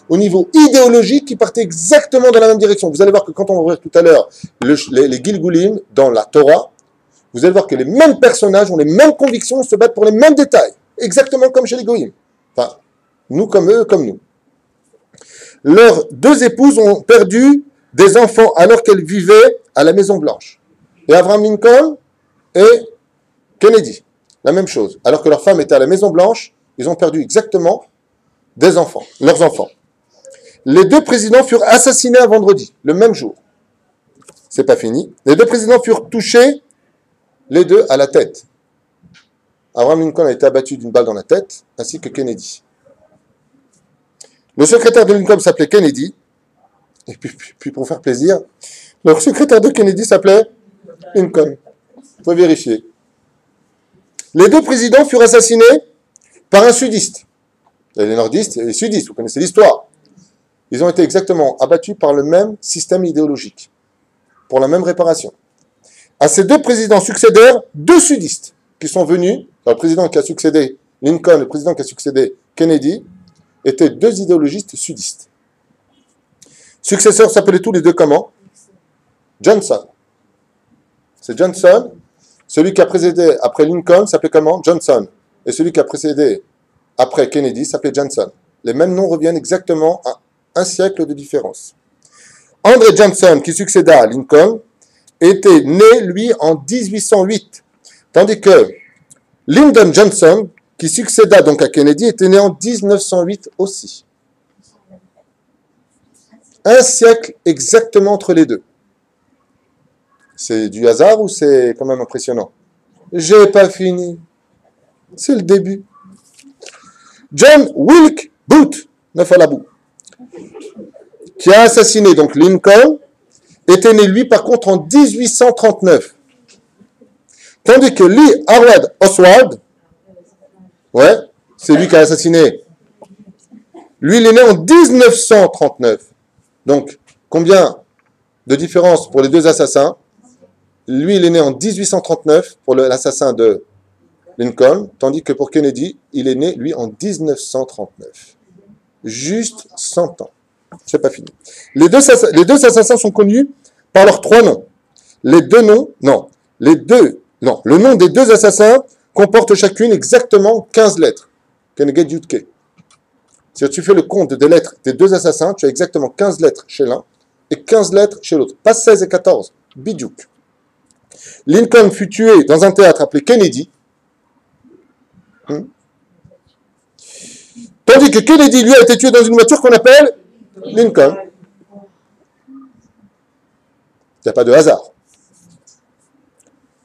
au niveau idéologique qui partait exactement dans la même direction. Vous allez voir que quand on va ouvrir tout à l'heure les Gilgulim dans la Torah, vous allez voir que les mêmes personnages ont les mêmes convictions, se battent pour les mêmes détails. Exactement comme chez les Goïm. Enfin, nous comme eux, comme nous. Leurs deux épouses ont perdu des enfants alors qu'elles vivaient à la Maison Blanche. Et Abraham Lincoln et Kennedy, la même chose. Alors que leurs femmes étaient à la Maison Blanche, ils ont perdu exactement des enfants, leurs enfants. Les deux présidents furent assassinés un vendredi, le même jour. C'est pas fini. Les deux présidents furent touchés, les deux à la tête. Abraham Lincoln a été abattu d'une balle dans la tête, ainsi que Kennedy. Le secrétaire de Lincoln s'appelait Kennedy, et puis pour faire plaisir, le secrétaire de Kennedy s'appelait Lincoln. Il faut vérifier. Les deux présidents furent assassinés par un sudiste. Il y a les nordistes et les sudistes, vous connaissez l'histoire. Ils ont été exactement abattus par le même système idéologique, pour la même réparation. À ces deux présidents succédèrent deux sudistes qui sont venus. Le président qui a succédé Lincoln, le président qui a succédé Kennedy, étaient deux idéologistes sudistes. Successeurs s'appelaient tous les deux comment? Johnson. C'est Johnson. Celui qui a précédé après Lincoln s'appelait comment? Johnson. Et celui qui a précédé après Kennedy s'appelait Johnson. Les mêmes noms reviennent exactement à un siècle de différence. André Johnson, qui succéda à Lincoln, était né, lui, en 1808. Tandis que Lyndon Johnson, qui succéda donc à Kennedy, était né en 1908 aussi. Un siècle exactement entre les deux. C'est du hasard ou c'est quand même impressionnant? J'ai pas fini. C'est le début. John Wilkes Booth, Nafalabou, qui a assassiné donc Lincoln, était né lui par contre en 1839. Tandis que Lee Harvard Oswald, ouais, c'est lui qui a assassiné. Lui, il est né en 1939. Donc, combien de différence pour les deux assassins? Lui, il est né en 1839 pour l'assassin de Lincoln, tandis que pour Kennedy, il est né, lui, en 1939. Juste 100 ans. C'est pas fini. Les deux assassins sont connus par leurs trois noms. Le nom des deux assassins comporte chacune exactement 15 lettres. Keneged Yutke. Si tu fais le compte des lettres des deux assassins, tu as exactement 15 lettres chez l'un et 15 lettres chez l'autre. Pas 16 et 14. Bidjouk. Lincoln fut tué dans un théâtre appelé Kennedy. Tandis que Kennedy, lui, a été tué dans une voiture qu'on appelle Lincoln. Il n'y a pas de hasard.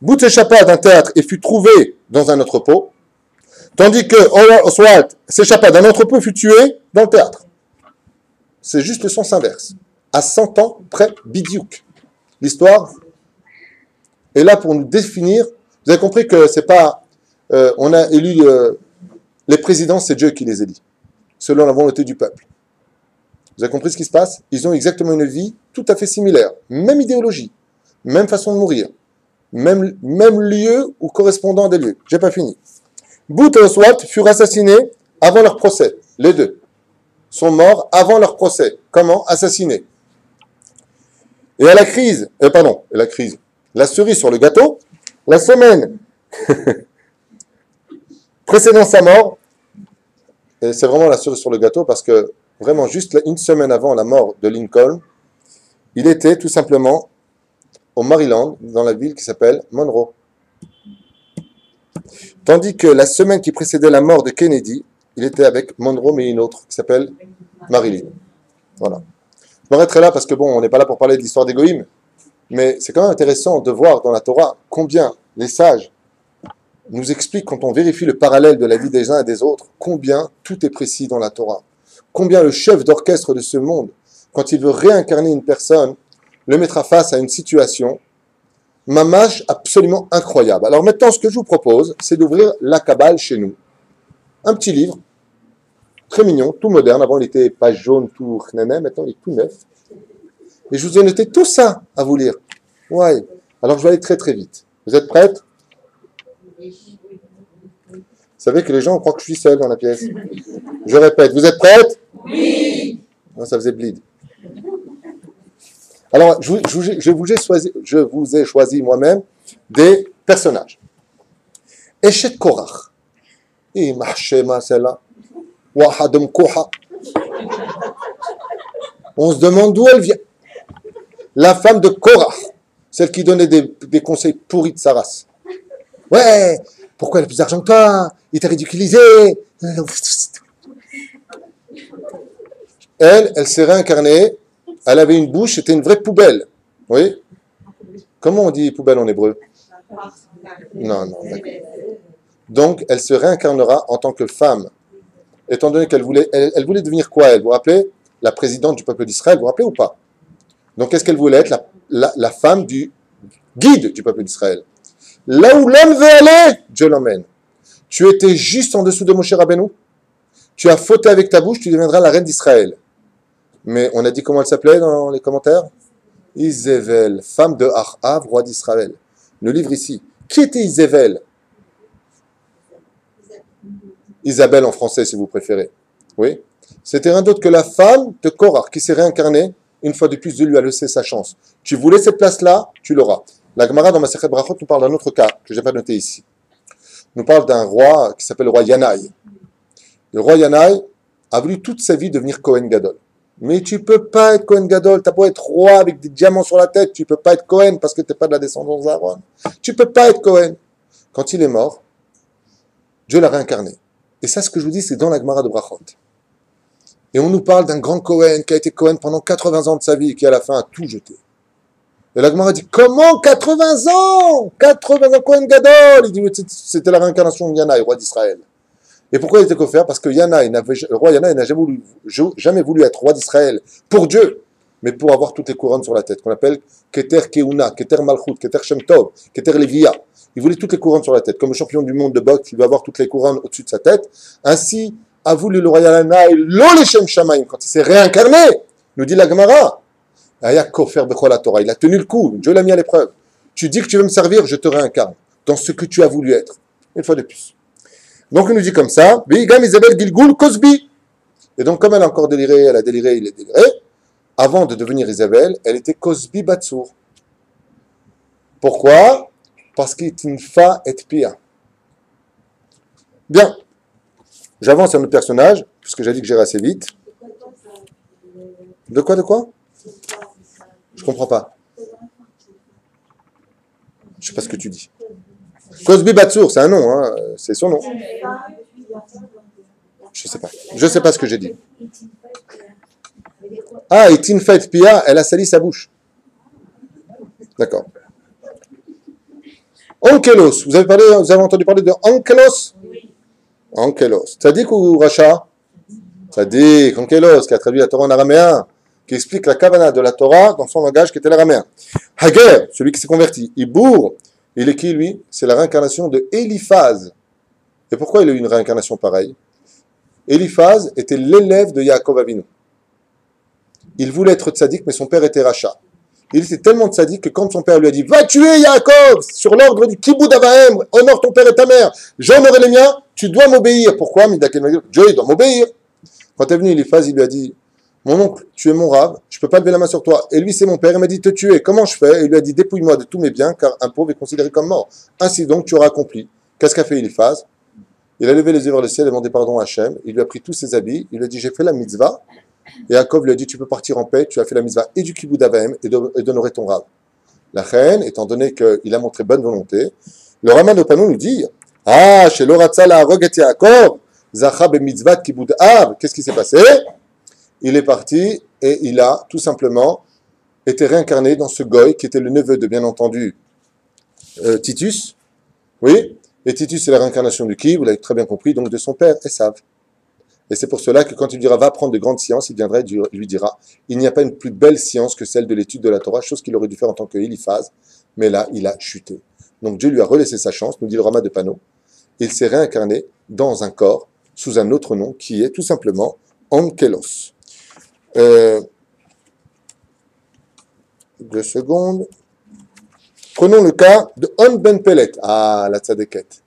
Booth s'échappa d'un théâtre et fut trouvé dans un entrepôt, tandis que Oswald s'échappa d'un entrepôt et fut tué dans le théâtre. C'est juste le sens inverse. À 100 ans près, bidiouk. L'histoire est là pour nous définir. Vous avez compris que c'est pas... on a élu... les présidents, c'est Dieu qui les élit, selon la volonté du peuple. Vous avez compris ce qui se passe? Ils ont exactement une vie tout à fait similaire. Même idéologie, même façon de mourir, même lieu ou correspondant à des lieux. J'ai pas fini. Booth et Oswald furent assassinés avant leur procès. Les deux sont morts avant leur procès. Comment? Assassinés. Et à la cerise sur le gâteau, la semaine précédant sa mort, et c'est vraiment la cerise sur le gâteau parce que vraiment juste une semaine avant la mort de Lincoln, il était tout simplement au Maryland, dans la ville qui s'appelle Monroe. Tandis que la semaine qui précédait la mort de Kennedy, il était avec Monroe, mais une autre qui s'appelle Marilyn. Voilà. Je m'arrêterai là parce que bon, on n'est pas là pour parler de l'histoire des Goïms, mais c'est quand même intéressant de voir dans la Torah combien les sages nous expliquent, quand on vérifie le parallèle de la vie des uns et des autres, combien tout est précis dans la Torah. Combien le chef d'orchestre de ce monde, quand il veut réincarner une personne, le mettra face à une situation, mamash, absolument incroyable. Alors maintenant, ce que je vous propose, c'est d'ouvrir la Kabbale chez nous. Un petit livre, très mignon, tout moderne. Avant, il était pas jaune, tout khnané, maintenant il est tout neuf. Et je vous ai noté tout ça à vous lire. Ouais. Alors je vais aller très très vite. Vous êtes prêtes? Vous savez que les gens croient que je suis seul dans la pièce. Je répète, vous êtes prêtes? Oui. Non, ça faisait bleed. Alors, je vous ai choisi moi-même des personnages. Eshet Korach. On se demande d'où elle vient. La femme de Korach, celle qui donnait des conseils pourris de sa race. Ouais, pourquoi elle a plus d'argent que toi? Il t'a ridiculisé. Elle s'est réincarnée. Elle avait une bouche, c'était une vraie poubelle. Oui? Comment on dit poubelle en hébreu? Non, d'accord. Donc, elle se réincarnera en tant que femme. Étant donné qu'elle voulait, elle voulait devenir quoi? Elle vous rappelez? La présidente du peuple d'Israël, vous vous rappelez ou pas? Donc, qu'est-ce qu'elle voulait être? La femme du guide du peuple d'Israël. Là où l'homme veut aller, Dieu l'emmène. Tu étais juste en dessous de Moshe Rabbeinu. Tu as fauté avec ta bouche, tu deviendras la reine d'Israël. Mais on a dit comment elle s'appelait dans les commentaires? Izével, femme de Achav, roi d'Israël. Le livre ici. Qui était Izével? Isabelle en français, si vous préférez. Oui. C'était rien d'autre que la femme de Korach qui s'est réincarnée. Une fois de plus, Dieu lui a laissé sa chance. Tu voulais cette place-là, tu l'auras. La Gemara dans Masechet Brachot nous parle d'un autre cas que je n'ai pas noté ici. Nous parle d'un roi qui s'appelle le roi Yanaï. Le roi Yanaï a voulu toute sa vie devenir Kohen Gadol. Mais tu peux pas être Kohen Gadol, t'as beau être roi avec des diamants sur la tête, tu peux pas être Kohen parce que t'es pas de la descendance d'Aaron. Tu peux pas être Kohen. Quand il est mort, Dieu l'a réincarné. Et ça, ce que je vous dis, c'est dans la Gemara de Brachot. Et on nous parle d'un grand Cohen qui a été Cohen pendant 80 ans de sa vie et qui à la fin a tout jeté. Et la Gemara dit, comment 80 ans 80 ans Cohen Gadol. Il dit, c'était la réincarnation de Yanaï, roi d'Israël. Et pourquoi il était offert? Parce que le roi Yanaï n'a jamais voulu être roi d'Israël pour Dieu, mais pour avoir toutes les couronnes sur la tête, qu'on appelle Keter Keuna, Keter Malchut, Keter Shem Tov, Keter Leviya. Il voulait toutes les couronnes sur la tête. Comme le champion du monde de boxe, il veut avoir toutes les couronnes au-dessus de sa tête. Ainsi a voulu le roi Yanaï, lo Leshem Shamaim, quand il s'est réincarné, nous dit la Gemara. Il a tenu le coup, Dieu l'a mis à l'épreuve. Tu dis que tu veux me servir, je te réincarne dans ce que tu as voulu être. Une fois de plus. Donc il nous dit comme ça, Veigam Isabelle Gilgul Cosby. Et donc comme elle a encore déliré, elle a déliré, il est déliré. Avant de devenir Isabelle, elle était Cosby Batsour. Pourquoi? Parce qu'il est une fa et pia. Bien. J'avance à notre personnage, puisque j'ai dit que j'irai assez vite. De quoi? Je comprends pas. Je sais pas ce que tu dis. Cosby Batsour, c'est un nom, hein, c'est son nom. Je sais pas ce que j'ai dit. Ah, et Tinfait Pia, elle a sali sa bouche. D'accord. Onkelos, vous avez entendu parler de Onkelos? Onkelos. Tzadik ou Racha? Tzadik, Onkelos, qui a traduit la Torah en araméen, qui explique la kavana de la Torah dans son langage qui était l'araméen. Hager, celui qui s'est converti. Ibour, il est qui lui? C'est la réincarnation de Eliphaz. Et pourquoi il a eu une réincarnation pareille? Eliphaz était l'élève de Yaakov Avinu. Il voulait être tzaddik, mais son père était Racha. Il était tellement tzaddik que quand son père lui a dit « Va tuer Yaakov sur l'ordre du Kiboud Avahem, honore ton père et ta mère, j'honorerai les miens, tu dois m'obéir. » Pourquoi? Dieu, il doit m'obéir. Quand est venu Eliphaz, il lui a dit « Mon oncle, tu es mon rave, je ne peux pas lever la main sur toi. Et lui, c'est mon père, il m'a dit te tuer. Comment je fais? Et il lui a dit dépouille-moi de tous mes biens, car un pauvre est considéré comme mort. Ainsi donc, tu auras accompli. Qu'est-ce qu'a fait Eliphaz? Il a levé les yeux vers le ciel et demandé pardon à Hachem. Il lui a pris tous ses habits. Il lui a dit j'ai fait la mitzvah. Et Yaakov lui a dit tu peux partir en paix. Tu as fait la mitzvah et du kibbutz avaim et d'honorer ton rave. La reine, étant donné qu'il a montré bonne volonté, le Raman de Panou nous dit ah chez l'oratzala roget Yaakov zachab et mitzvah kibbutz av. Qu'est-ce qui s'est passé? Il est parti et il a tout simplement été réincarné dans ce goy qui était le neveu de bien entendu Titus. Oui. Et Titus, c'est la réincarnation de qui? Vous l'avez très bien compris, donc de son père, Esav. Et c'est pour cela que quand il lui dira va apprendre de grandes sciences, il viendra et lui dira il n'y a pas une plus belle science que celle de l'étude de la Torah, chose qu'il aurait dû faire en tant que Eliphaz, mais là, il a chuté. Donc Dieu lui a relaissé sa chance, nous dit le Rama de Pano. Il s'est réincarné dans un corps sous un autre nom qui est tout simplement Onkelos. 2 secondes. Prenons le cas de On Ben Pelet. Ah, la tzadékette.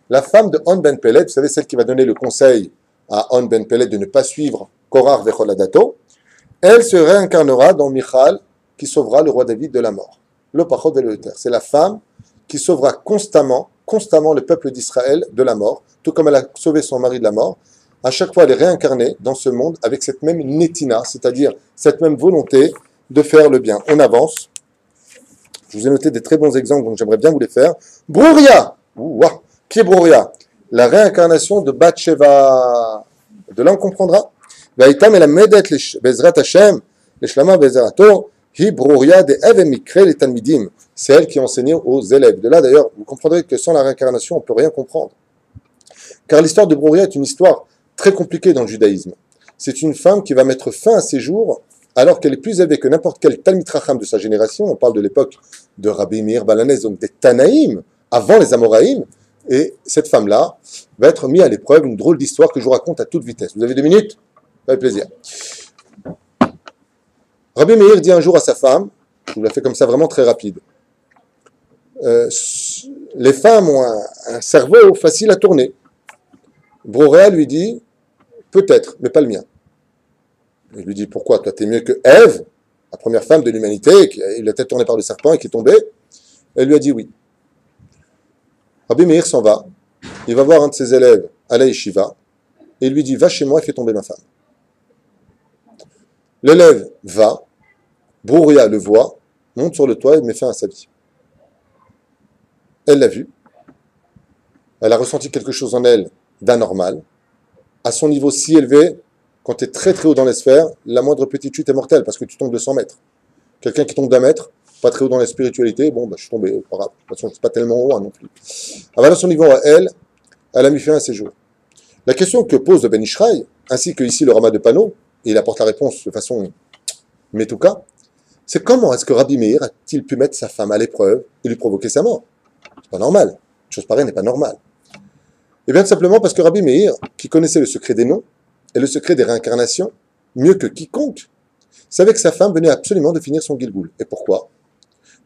La femme de On Ben Pelet, vous savez, celle qui va donner le conseil à On Ben Pelet de ne pas suivre Korar Vecholadato, elle se réincarnera dans Michal, qui sauvera le roi David de la mort. Le Pachot Veloter. C'est la femme qui sauvera constamment le peuple d'Israël de la mort, tout comme elle a sauvé son mari de la mort. À chaque fois, elle est réincarnée dans ce monde avec cette même netina, c'est-à-dire cette même volonté de faire le bien. On avance. Je vous ai noté des très bons exemples, donc j'aimerais bien vous les faire. Brouria. Qui est Brouria? La réincarnation de Bathsheba. De là, on comprendra. Vaïtam et la Medet Bezrat Hashem, les Shlama Bezrato, Hi Brouria de Eve Mikre les Talmidim. C'est elle qui enseignait aux élèves. De là, d'ailleurs, vous comprendrez que sans la réincarnation, on ne peut rien comprendre. Car l'histoire de Brouria est une histoire très compliquée dans le judaïsme. C'est une femme qui va mettre fin à ses jours alors qu'elle est plus élevée que n'importe quel Talmid Chacham de sa génération. On parle de l'époque de Rabbi Meir Balanès, donc des Tanaïm, avant les Amoraïm. Et cette femme-là va être mise à l'épreuve, une drôle d'histoire que je vous raconte à toute vitesse. Vous avez 2 minutes? Avec plaisir. Rabbi Meir dit un jour à sa femme, je vous la fais comme ça vraiment très rapide, les femmes ont un cerveau facile à tourner. Brouria lui dit, peut-être, mais pas le mien. Il lui dit, pourquoi? Toi, t'es mieux que Ève, la première femme de l'humanité, qui a eu la tête tournée par le serpent et qui est tombée. Elle lui a dit oui. Rabbi Meir s'en va. Il va voir un de ses élèves à la yeshiva et il lui dit, va chez moi et fais tomber ma femme. L'élève va, Brouria le voit, monte sur le toit et met fin à sa vie. Elle l'a vu. elle a ressenti quelque chose en elle d'anormal. À son niveau si élevé, quand tu es très très haut dans les sphères, la moindre petite chute est mortelle parce que tu tombes de 100 mètres. Quelqu'un qui tombe d'un mètre, pas très haut dans la spiritualité, bon, bah, je suis tombé, pas grave. De toute façon, c'est pas tellement haut hein, non plus. Alors, à son niveau à elle, elle a mis fin à ses jours. La question que pose le Ben Ishraï, ainsi que ici le Rama de Pano, et il apporte la réponse de façon metouka, c'est comment est-ce que Rabbi Meir a-t-il pu mettre sa femme à l'épreuve et lui provoquer sa mort? C'est pas normal. Une chose pareille n'est pas normale. Et bien tout simplement parce que Rabbi Meir, qui connaissait le secret des noms et le secret des réincarnations, mieux que quiconque, savait que sa femme venait absolument de finir son Gilgoul. Et pourquoi?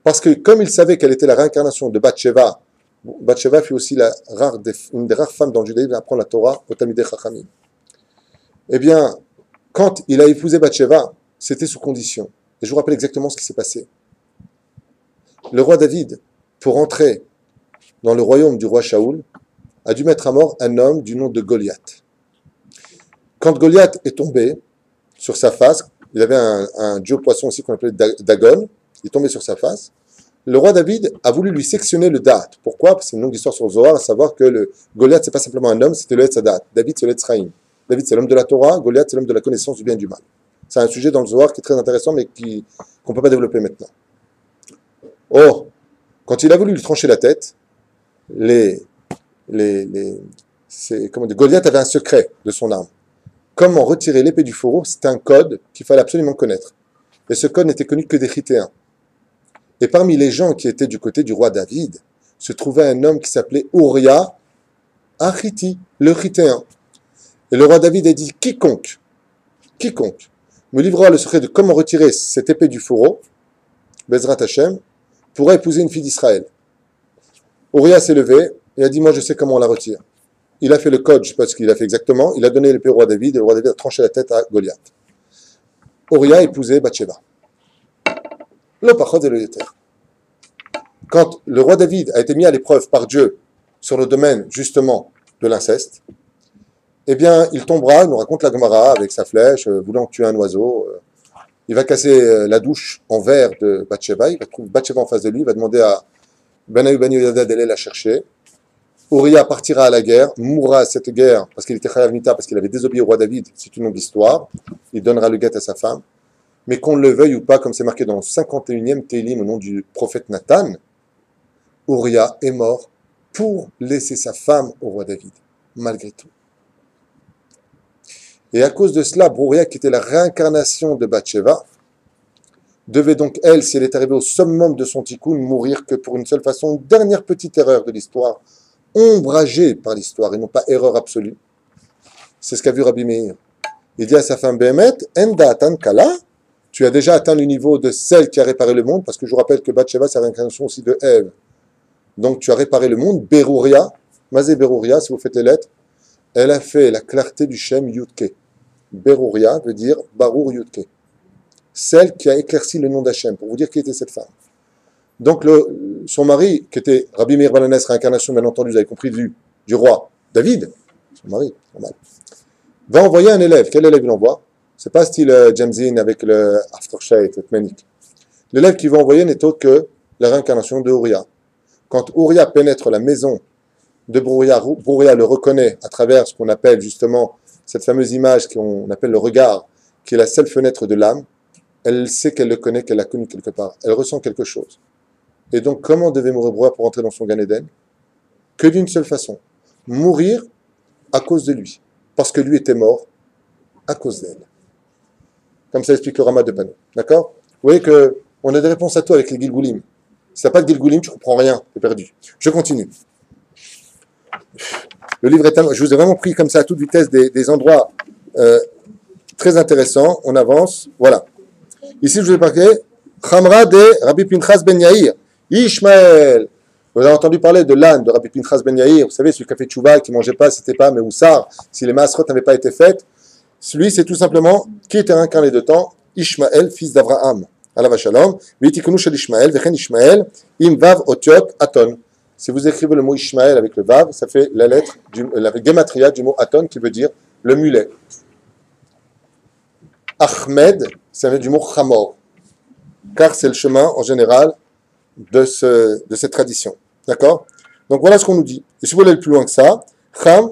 Parce que comme il savait qu'elle était la réincarnation de Bathsheba, Bathsheba fut aussi une des rares femmes dans le judaïsme à apprendre la Torah au Talmidei Chachamim. Eh bien, quand il a épousé Bathsheba, c'était sous condition. Et je vous rappelle exactement ce qui s'est passé. Le roi David, pour entrer dans le royaume du roi Shaoul, a dû mettre à mort un homme du nom de Goliath. Quand Goliath est tombé sur sa face, il avait un dieu poisson aussi qu'on appelait Dagon, il est tombé sur sa face. Le roi David a voulu lui sectionner le date. Pourquoi? Parce que c'est une longue histoire sur le Zohar, à savoir que le Goliath, c'est pas simplement un homme, c'était le Hetzadat. David, c'est le Hetzraïm. David, c'est l'homme de la Torah, Goliath, c'est l'homme de la connaissance du bien et du mal. C'est un sujet dans le Zohar qui est très intéressant, mais qu'on ne peut pas développer maintenant. Or, quand il a voulu lui trancher la tête, Goliath avait un secret de son arme. Comment retirer l'épée du fourreau, c'était un code qu'il fallait absolument connaître. Et ce code n'était connu que des Chitéens. Et parmi les gens qui étaient du côté du roi David, se trouvait un homme qui s'appelait Uriah Achiti, le Chitéen. Et le roi David a dit, quiconque me livrera le secret de comment retirer cette épée du fourreau, Bezrat Hashem, pourra épouser une fille d'Israël. Uriah s'est levé et a dit, moi je sais comment on la retire. Il a fait le code, je ne sais pas ce qu'il a fait exactement, il a donné l'épée au roi David, et le roi David a tranché la tête à Goliath. Uriah a épousé Bathsheba. Le pachot et le yeter. Quand le roi David a été mis à l'épreuve par Dieu sur le domaine, justement, de l'inceste, eh bien, il tombera, nous raconte la Gemara, avec sa flèche, voulant tuer un oiseau. Il va casser la douche en verre de Bathsheba, il va trouver Bathsheba en face de lui, il va demander à Benaï Ben Yoyada d'aller la chercher. Uriah partira à la guerre, mourra à cette guerre, parce qu'il était Chayav Mita, parce qu'il avait désobéi au roi David, c'est une longue histoire. Il donnera le guet à sa femme. Mais qu'on le veuille ou pas, comme c'est marqué dans le 51e Télim au nom du prophète Nathan, Uriah est mort pour laisser sa femme au roi David, malgré tout. Et à cause de cela, Uriah, qui était la réincarnation de Bathsheba, devait donc, elle, si elle est arrivée au summum de son tikkun, mourir que pour une seule façon, une dernière petite erreur de l'histoire, ombragée par l'histoire et non pas erreur absolue. C'est ce qu'a vu Rabbi Meir. Il dit à sa femme Behemet, Enda atan kala, tu as déjà atteint le niveau de celle qui a réparé le monde, parce que je vous rappelle que Bathsheba, c'est la réincarnation aussi de Ève. Donc tu as réparé le monde, Beruria, Mazé Beruria, si vous faites les lettres, elle a fait la clarté du Shem Yudke. Beruria veut dire Barur Yudke. Celle qui a éclairci le nom d'Hachem, pour vous dire qui était cette femme. Donc son mari, qui était Rabbi Meir Balanes, réincarnation, bien entendu, vous avez compris, du roi David, son mari, normal, va envoyer un élève. Quel élève il envoie? C'est pas style Jamzin avec le Aftershade, le Tmenik. L'élève qu'il va envoyer n'est autre que la réincarnation de Uriah. Quand Uriah pénètre la maison de Uriah le reconnaît à travers ce qu'on appelle justement cette fameuse image qu'on appelle le regard, qui est la seule fenêtre de l'âme. Elle sait qu'elle le connaît, qu'elle l'a connu quelque part. Elle ressent quelque chose. Et donc, comment devait mourir Uriah pour entrer dans son Gan Eden? Que d'une seule façon. Mourir à cause de lui. Parce que lui était mort à cause d'elle. Comme ça explique le Rama de Pano. D'accord? Vous voyez qu'on a des réponses à tout avec les Gilgoulim. Si tu n'as pas de Gilgoulim, tu ne comprends rien. Tu es perdu. Je continue. Le livre est tellement... Je vous ai vraiment pris comme ça à toute vitesse des endroits très intéressants. On avance. Voilà. Ici, je vous ai parlé Khamra de Rabbi Pinchas Ben Yair. Ishmael. Vous avez entendu parler de l'âne de Rabbi Pinchas Ben Yair. Vous savez, celui qui a fait tchouva, qui ne mangeait pas, c'était pas Mehoussar, si les Maasrot n'avaient pas été faites. Celui, c'est tout simplement qui était réincarné de temps, Ishmael, fils d'Abraham. Alav Shalom. V'itikunu shel Ishmael, vechen Ishmael, im vav otiot aton. Si vous écrivez le mot Ishmael avec le vav, ça fait la lettre, la gematria du mot aton qui veut dire le mulet. Ahmed, ça vient du mot chamor, car c'est le chemin en général de cette tradition. D'accord? Donc voilà ce qu'on nous dit. Et si vous voulez aller plus loin que ça, Cham,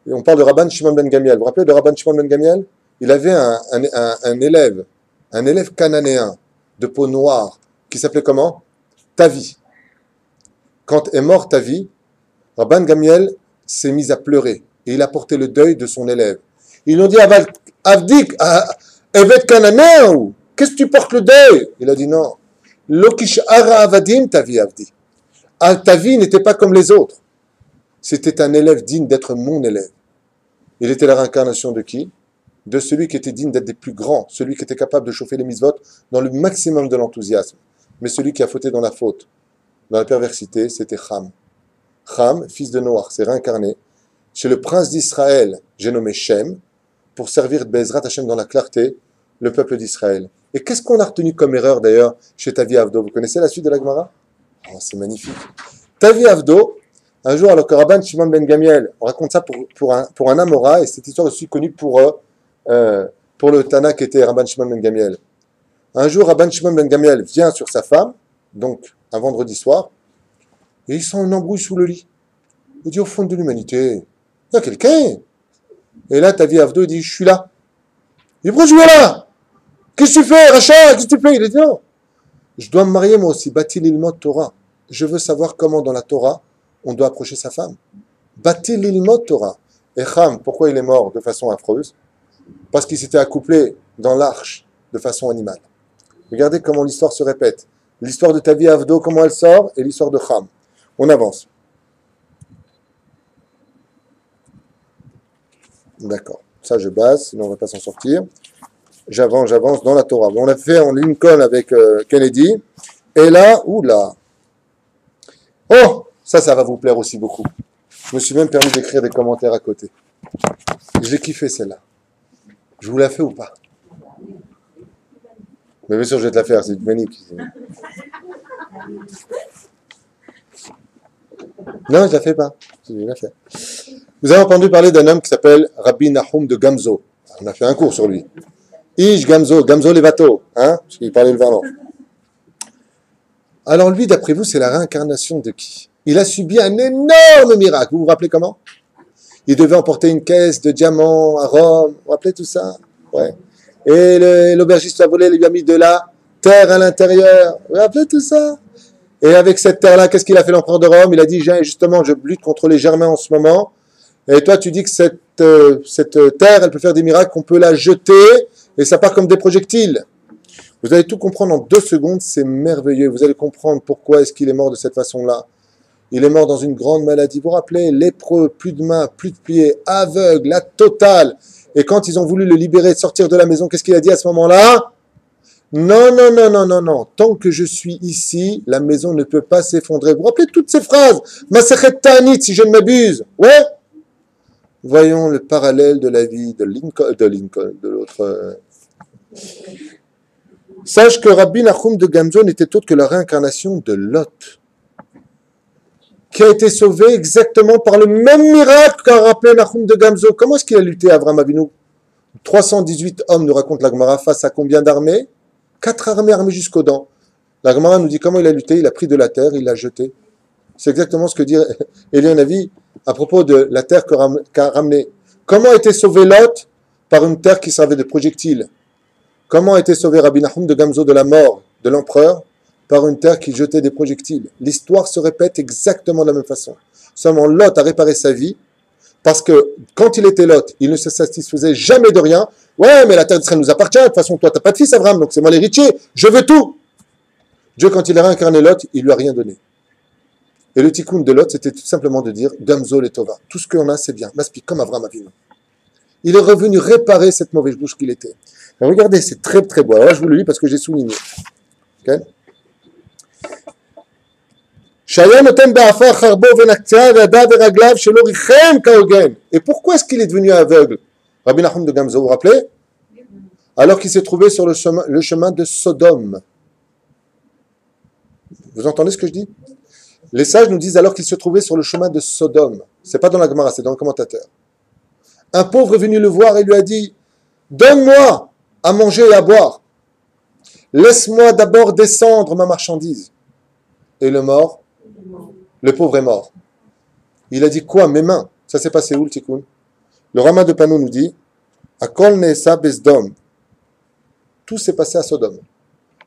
et on parle de Rabban Shimon ben Gamiel. Vous vous rappelez de Rabban Shimon ben Gamiel? Il avait un élève cananéen de peau noire qui s'appelait comment? Tavi. Quand est mort Tavi, Rabban Gamiel s'est mis à pleurer et il a porté le deuil de son élève. Ils lui ont dit Avdik, Evet cananéen, qu'est-ce que tu portes le deuil? Il a dit non. Lokish ara avadim Tavi Avdi. Tavi n'était pas comme les autres. C'était un élève digne d'être mon élève. Il était la réincarnation de qui? De celui qui était digne d'être des plus grands, celui qui était capable de chauffer les mitzvot dans le maximum de l'enthousiasme. Mais celui qui a fauté dans la faute, dans la perversité, c'était Cham. Cham, fils de Noach, s'est réincarné chez le prince d'Israël, j'ai nommé Shem, pour servir Bezrat Hashem dans la clarté, le peuple d'Israël. Et qu'est-ce qu'on a retenu comme erreur d'ailleurs chez Tavi Avdo? Vous connaissez la suite de la Gemara? Oh, c'est magnifique. Tavi Avdo, un jour, alors que Rabban Shimon ben Gamiel, on raconte ça pour un Amora, et cette histoire est aussi connue pour le Tana qui était Rabban Shimon ben Gamiel. Un jour, Rabban Shimon ben Gamiel vient sur sa femme, donc un vendredi soir, et il sent une embrouille sous le lit. Il dit au fond de l'humanité, il y a quelqu'un. Et là, Tavi Avdo, il dit, je suis là. Il dit, pourquoi je suis là? Qu'est-ce que tu fais, Racha? Qu'est-ce que tu fais? Il dit, non. Je dois me marier moi aussi. Batil ilmot Torah. Je veux savoir comment dans la Torah, on doit approcher sa femme. Batil ilmot Torah. Et Cham, pourquoi il est mort de façon affreuse? Parce qu'il s'était accouplé dans l'arche de façon animale. Regardez comment l'histoire se répète. L'histoire de Tavi Avdo, comment elle sort, et l'histoire de Cham. On avance. D'accord. Ça, je base, sinon on ne va pas s'en sortir. J'avance dans la Torah. On l'a fait en Lincoln avec Kennedy. Et là, oula. Oh, ça va vous plaire aussi beaucoup. Je me suis même permis d'écrire des commentaires à côté. J'ai kiffé celle-là. Je vous la fais ou pas? Mais bien sûr, je vais te la faire, c'est magnifique. Non, je la fais pas. Je la fais. Vous avez entendu parler d'un homme qui s'appelle Rabbi Nahum de Gamzo. On a fait un cours sur lui. Ish Gamzo, Gamzo Levato, hein, parce qu'il parlait le verlan. Alors lui, d'après vous, c'est la réincarnation de qui? Il a subi un énorme miracle. Vous vous rappelez comment? Il devait emporter une caisse de diamants à Rome. Vous vous rappelez tout ça? Ouais. Et l'aubergiste a volé, il lui a mis de la terre à l'intérieur. Vous vous rappelez tout ça? Et avec cette terre-là, qu'est-ce qu'il a fait l'empereur de Rome? Il a dit, justement, je lutte contre les Germains en ce moment. Et toi, tu dis que cette terre, elle peut faire des miracles, qu'on peut la jeter, et ça part comme des projectiles. Vous allez tout comprendre en 2 secondes, c'est merveilleux. Vous allez comprendre pourquoi est-ce qu'il est mort de cette façon-là. Il est mort dans une grande maladie. Vous vous rappelez, lépreux, plus de mains, plus de pieds, aveugle, la totale. Et quand ils ont voulu le libérer, sortir de la maison, qu'est-ce qu'il a dit à ce moment-là? Non, non, non, non, non, non. Tant que je suis ici, la maison ne peut pas s'effondrer. Vous vous rappelez toutes ces phrases? Masechet Ta'anit, si je ne m'abuse. Ouais? Voyons le parallèle de la vie de Lincoln, de l'autre. Sache que Rabbi Nahum de Gamzo n'était autre que la réincarnation de Lot, qui a été sauvé exactement par le même miracle qu'a rappelé Nahum de Gamzo. Comment est-ce qu'il a lutté, Avram Avinu? 318 hommes, nous raconte la Gemara, face à combien d'armées? 4 armées armées jusqu'aux dents. La Gemara nous dit comment il a lutté. Il a pris de la terre, il l'a jetée. C'est exactement ce que dit Elion Navi à propos de la terre qu'a ramenée. Comment a été sauvé Lot? Par une terre qui servait de projectile. Comment a été sauvé Rabbi Nahum de Gamzo de la mort de l'empereur? Par une terre qui jetait des projectiles. L'histoire se répète exactement de la même façon. Seulement Lot a réparé sa vie parce que quand il était Lot, il ne se satisfaisait jamais de rien. Ouais, mais la terre d'Israël nous appartient. De toute façon, toi, tu n'as pas de fils, Abraham, donc c'est moi l'héritier. Je veux tout. Dieu, quand il a réincarné Lot, il lui a rien donné. Et le tikkun de Lot, c'était tout simplement de dire Gamzo le Tova. Tout ce qu'on a, c'est bien. Maspi, comme Abraham Avinu. Il est revenu réparer cette mauvaise bouche qu'il était. Et regardez, c'est très très beau. Alors là, je vous le lis parce que j'ai souligné. Okay? Et pourquoi est-ce qu'il est devenu aveugle? Rabbi Nahum de Gamzo, vous vous rappelez? Alors qu'il s'est trouvé sur le chemin de Sodome. Vous entendez ce que je dis? Les sages nous disent alors qu'il se trouvait sur le chemin de Sodome. C'est pas dans la Gemara, c'est dans le commentateur. Un pauvre est venu le voir et lui a dit, donne-moi à manger et à boire. Laisse-moi d'abord descendre ma marchandise. Et le pauvre est mort. Il a dit quoi? Mes mains. Ça s'est passé où le tikkun? Le Rama de Pano nous dit Akol Neesa Besdom. Tout s'est passé à Sodome.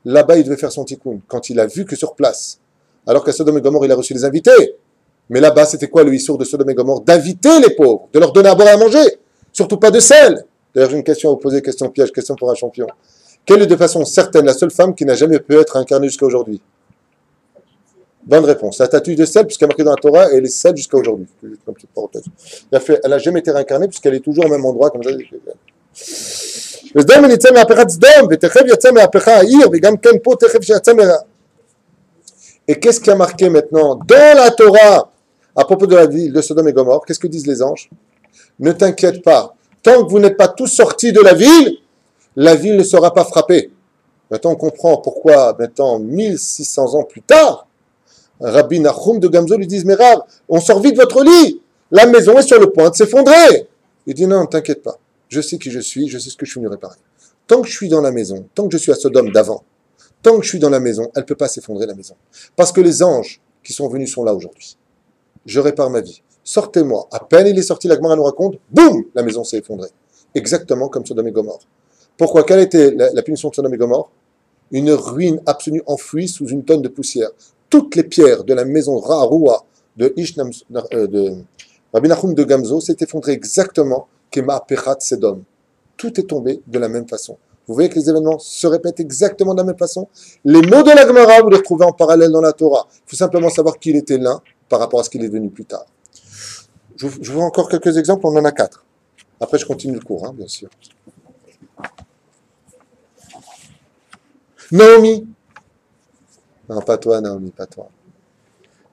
Là-bas, il devait faire son tikkun. Quand il a vu que sur place, alors qu'à Sodome et Gomorre, il a reçu les invités. Mais là-bas, c'était quoi le issour de Sodome et Gomorre? D'inviter les pauvres, de leur donner à boire et à manger. Surtout pas de sel. D'ailleurs, j'ai une question à vous poser, question piège, question pour un champion. Quelle est de façon certaine la seule femme qui n'a jamais pu être incarnée jusqu'à aujourd'hui? Bonne réponse. La statue de sel, puisqu'elle est marquée dans la Torah, et elle est sel jusqu'à aujourd'hui. Elle n'a jamais été réincarnée, puisqu'elle est toujours au même endroit, comme ça. Et qu'est-ce qui a marqué maintenant dans la Torah à propos de la ville de Sodome et Gomorre? Qu'est-ce que disent les anges? Ne t'inquiète pas. Tant que vous n'êtes pas tous sortis de la ville ne sera pas frappée. Maintenant, on comprend pourquoi, maintenant, 1600 ans plus tard, Rabbi Nachum de Gamzo lui dit, mais Rab, on sort vite de votre lit. La maison est sur le point de s'effondrer. Il dit, non, ne t'inquiète pas. Je sais qui je suis, je sais ce que je suis venu réparer. Tant que je suis dans la maison, tant que je suis à Sodome d'avant, tant que je suis dans la maison, elle ne peut pas s'effondrer, la maison. Parce que les anges qui sont venus sont là aujourd'hui. Je répare ma vie. Sortez-moi. À peine il est sorti, la Gemara nous raconte, boum, la maison s'est effondrée. Exactement comme Sodome et Gomorre. Pourquoi? Quelle était la punition de Sodome et Gomorre? Une ruine absolue enfouie sous une tonne de poussière. Toutes les pierres de la maison Ra'aroua de Rabbi Nachum de Gamzo s'est effondrée exactement Kema Pechat Sedom. Tout est tombé de la même façon. Vous voyez que les événements se répètent exactement de la même façon. Les mots de la Gemara, vous les retrouvez en parallèle dans la Torah. Il faut simplement savoir qu'il était l'un par rapport à ce qu'il est devenu plus tard. Je vous vois encore quelques exemples, on en a 4. Après, je continue le cours, bien sûr. Naomi. Non, pas toi, Naomi, pas toi.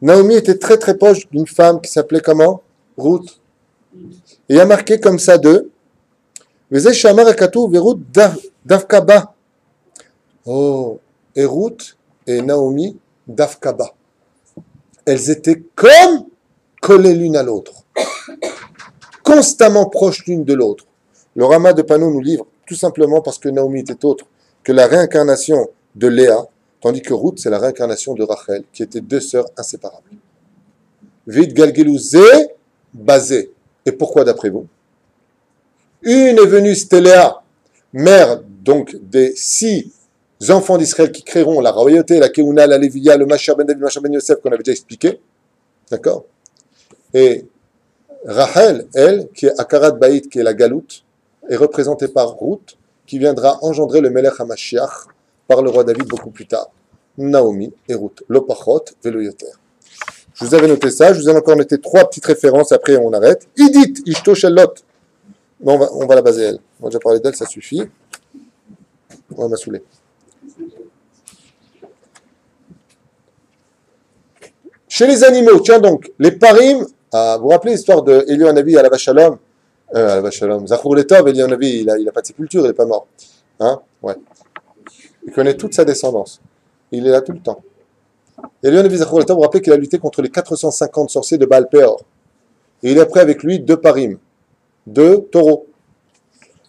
Naomi était très très proche d'une femme qui s'appelait comment? Ruth. Et il y a marqué comme ça de Vezeh Shamar Akatou Verut Davkaba. Oh, et Ruth et Naomi Davkaba. Elles étaient comme collées l'une à l'autre, constamment proches l'une de l'autre. Le Rama de Pano nous livre tout simplement parce que Naomi était autre que la réincarnation de Léa, tandis que Ruth, c'est la réincarnation de Rachel, qui étaient deux sœurs inséparables. Vid Galgelouzé, basé. Et pourquoi d'après vous? Une est venue, c'était Léa, mère donc des 6 enfants d'Israël qui créeront la royauté, la Keuna, la Lévia, le Masher ben David, le Masher ben Yosef, qu'on avait déjà expliqué. D'accord? Et Rachel, elle, qui est Akarat Baït, qui est la Galoute, est représentée par Ruth, qui viendra engendrer le Melech HaMashiach par le roi David beaucoup plus tard. Naomi et Ruth, Lopachot, Velo Yoter. Je vous avais noté ça, je vous ai encore noté 3 petites références, après on arrête. Idit, Ishto Shellot. Bon, on va la baser elle. On a déjà parlé d'elle, ça suffit. On va m'a saoulé. Chez les animaux, tiens donc, les parim, vous vous rappelez l'histoire de Eliyahu à la Vachalom? Zachour Letov, Eliyahu, il n'a pas de sépulture, il n'est pas mort. Hein? Ouais. Il connaît toute sa descendance. Il est là tout le temps. Eliyahu Zachour Letov, vous vous rappelez qu'il a lutté contre les 450 sorciers de Baal Peor. Et il a pris avec lui 2 parim, 2 taureaux.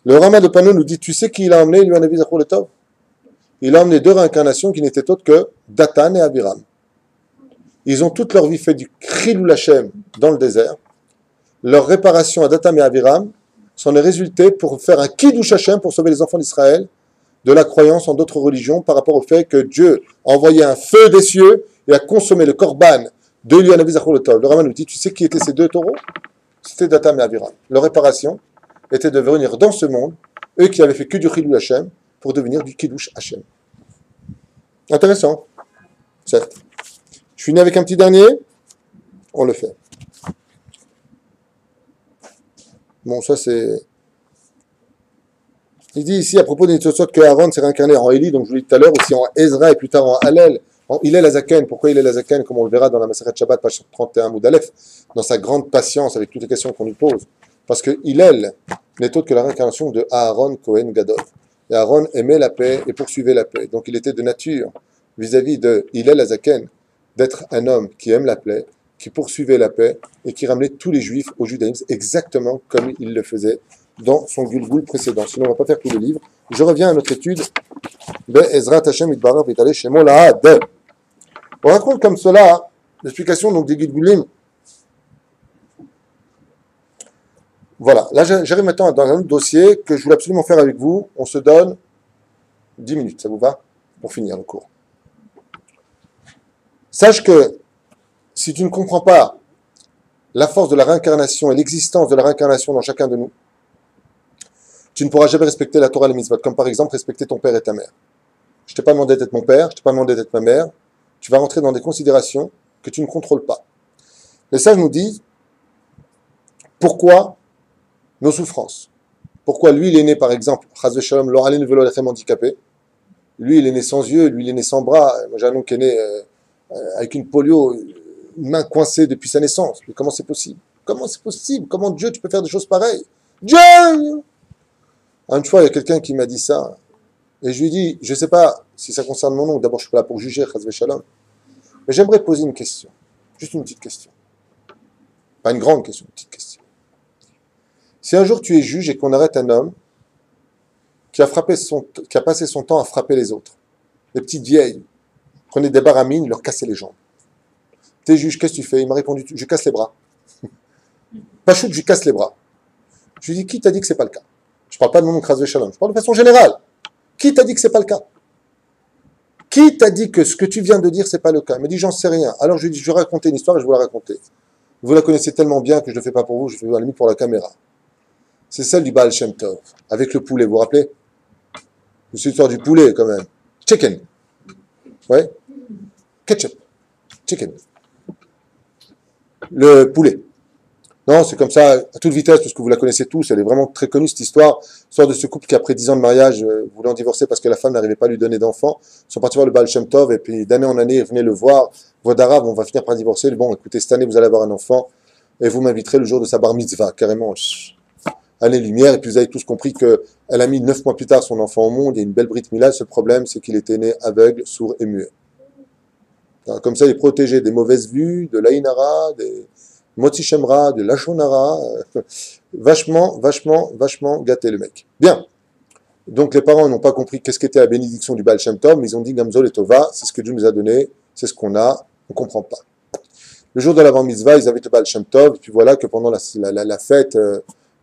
Le Rama de Pano nous dit, tu sais qui il a emmené, Eliyahu Zachour Letov? Il a emmené 2 réincarnations qui n'étaient autres que Datan et Abiram. Ils ont toute leur vie fait du Chilul Hashem dans le désert. Leur réparation à Datam et Aviram s'en est résultée pour faire un Kiddush Hashem pour sauver les enfants d'Israël de la croyance en d'autres religions par rapport au fait que Dieu a envoyé un feu des cieux et a consommé le korban de Eliyahu Zachor Letov. Le Rama nous dit, tu sais qui étaient ces 2 taureaux? C'était Datam et Aviram. Leur réparation était de venir dans ce monde, eux qui avaient fait que du Chilul Hashem, pour devenir du Kiddush Hashem. Intéressant, certes. Je finis avec un petit dernier. On le fait. Bon, ça c'est... Il dit ici à propos des Nitzotzot que Aaron s'est réincarné en Élie, donc je vous l'ai dit tout à l'heure, aussi en Ezra et plus tard en Hallel, en Hillel Azaken. Pourquoi Hillel Azaken? Comme on le verra dans la Maseret Shabbat, page 31, Moudalef, dans sa grande patience avec toutes les questions qu'on lui pose. Parce que Hillel n'est autre que la réincarnation de Aaron Cohen Gadol. Et Aaron aimait la paix et poursuivait la paix. Donc il était de nature, vis-à-vis de Hillel Azaken, d'être un homme qui aime la paix, qui poursuivait la paix et qui ramenait tous les juifs au judaïsme exactement comme il le faisait dans son Gulgul précédent. Sinon, on ne va pas faire tout le livre. Je reviens à notre étude de Ezrat Hashem Itbarach Vitale Shemo Lahad. On raconte comme cela l'explication donc des Gulgulim Voilà, là j'arrive maintenant dans un autre dossier que je voulais absolument faire avec vous. On se donne 10 minutes, ça vous va? Pour finir le cours. Sache que si tu ne comprends pas la force de la réincarnation et l'existence de la réincarnation dans chacun de nous, tu ne pourras jamais respecter la Torah et les mitzvot, comme par exemple respecter ton père et ta mère. Je ne t'ai pas demandé d'être mon père, je ne t'ai pas demandé d'être ma mère. Tu vas rentrer dans des considérations que tu ne contrôles pas. Les sages nous disent pourquoi nos souffrances. Pourquoi lui, il est né, par exemple, Chaz v'Shalom, l'oralin velo lechem handicapé. Lui, il est né sans yeux, lui, il est né sans bras. Moi, j'ai un oncle qui est né avec une polio, une main coincée depuis sa naissance. Mais comment c'est possible? Comment c'est possible? Comment Dieu, tu peux faire des choses pareilles? Dieu! Une fois, il y a quelqu'un qui m'a dit ça. Et je lui ai dit, je ne sais pas si ça concerne mon oncle. D'abord, je suis pas là pour juger, Chaz v'Shalom. Mais j'aimerais poser une question. Juste une petite question. Pas une grande question, une petite question. Si un jour tu es juge et qu'on arrête un homme qui a passé son temps à frapper les autres, les petites vieilles, prenaient des baramines, leur cassaient les jambes. T'es juge, qu'est-ce que tu fais? Il m'a répondu, je casse les bras. Pas chouette, je casse les bras. Je lui ai dit, qui t'a dit que c'est pas le cas? Je parle pas de mon oncle Chaz v'Shalom, je parle de façon générale. Qui t'a dit que c'est pas le cas? Qui t'a dit que ce que tu viens de dire, c'est pas le cas? Il m'a dit, j'en sais rien. Alors je lui ai dit, je vais raconter une histoire et je vais vous la raconter. Vous la connaissez tellement bien que je ne le fais pas pour vous, je le fais à la limite pour la caméra. C'est celle du Baal Shem Tov, avec le poulet, vous vous rappelez? C'est l'histoire du poulet, quand même. Chicken. Ouais? Ketchup. Chicken. Le poulet. Non, c'est comme ça, à toute vitesse, parce que vous la connaissez tous, elle est vraiment très connue, cette histoire. L'histoire de ce couple qui, après 10 ans de mariage, voulait en divorcer parce que la femme n'arrivait pas à lui donner d'enfants. Ils sont partis voir le Baal Shem Tov, et puis d'année en année, ils venaient le voir. Voix d'arabe, on va finir par divorcer. Bon, écoutez, cette année, vous allez avoir un enfant, et vous m'inviterez le jour de sa bar mitzvah, carrément. Année-lumière, et puis vous avez tous compris qu'elle a mis 9 mois plus tard son enfant au monde, il y a une belle Brit Mila. Le seul problème, c'est qu'il était né aveugle, sourd et muet. Alors, comme ça, il est protégé des mauvaises vues, de l'Aïnara, des Motzi Shemra, de l'Achonara. Vachement gâté le mec. Bien. Donc les parents n'ont pas compris qu'est-ce qu'était la bénédiction du Baal Shem Tov, mais ils ont dit Gamzol et Tova, c'est ce que Dieu nous a donné, c'est ce qu'on a, on ne comprend pas. Le jour de la bar mitzvah, ils avaient le Baal Shem Tov, et puis voilà que pendant la fête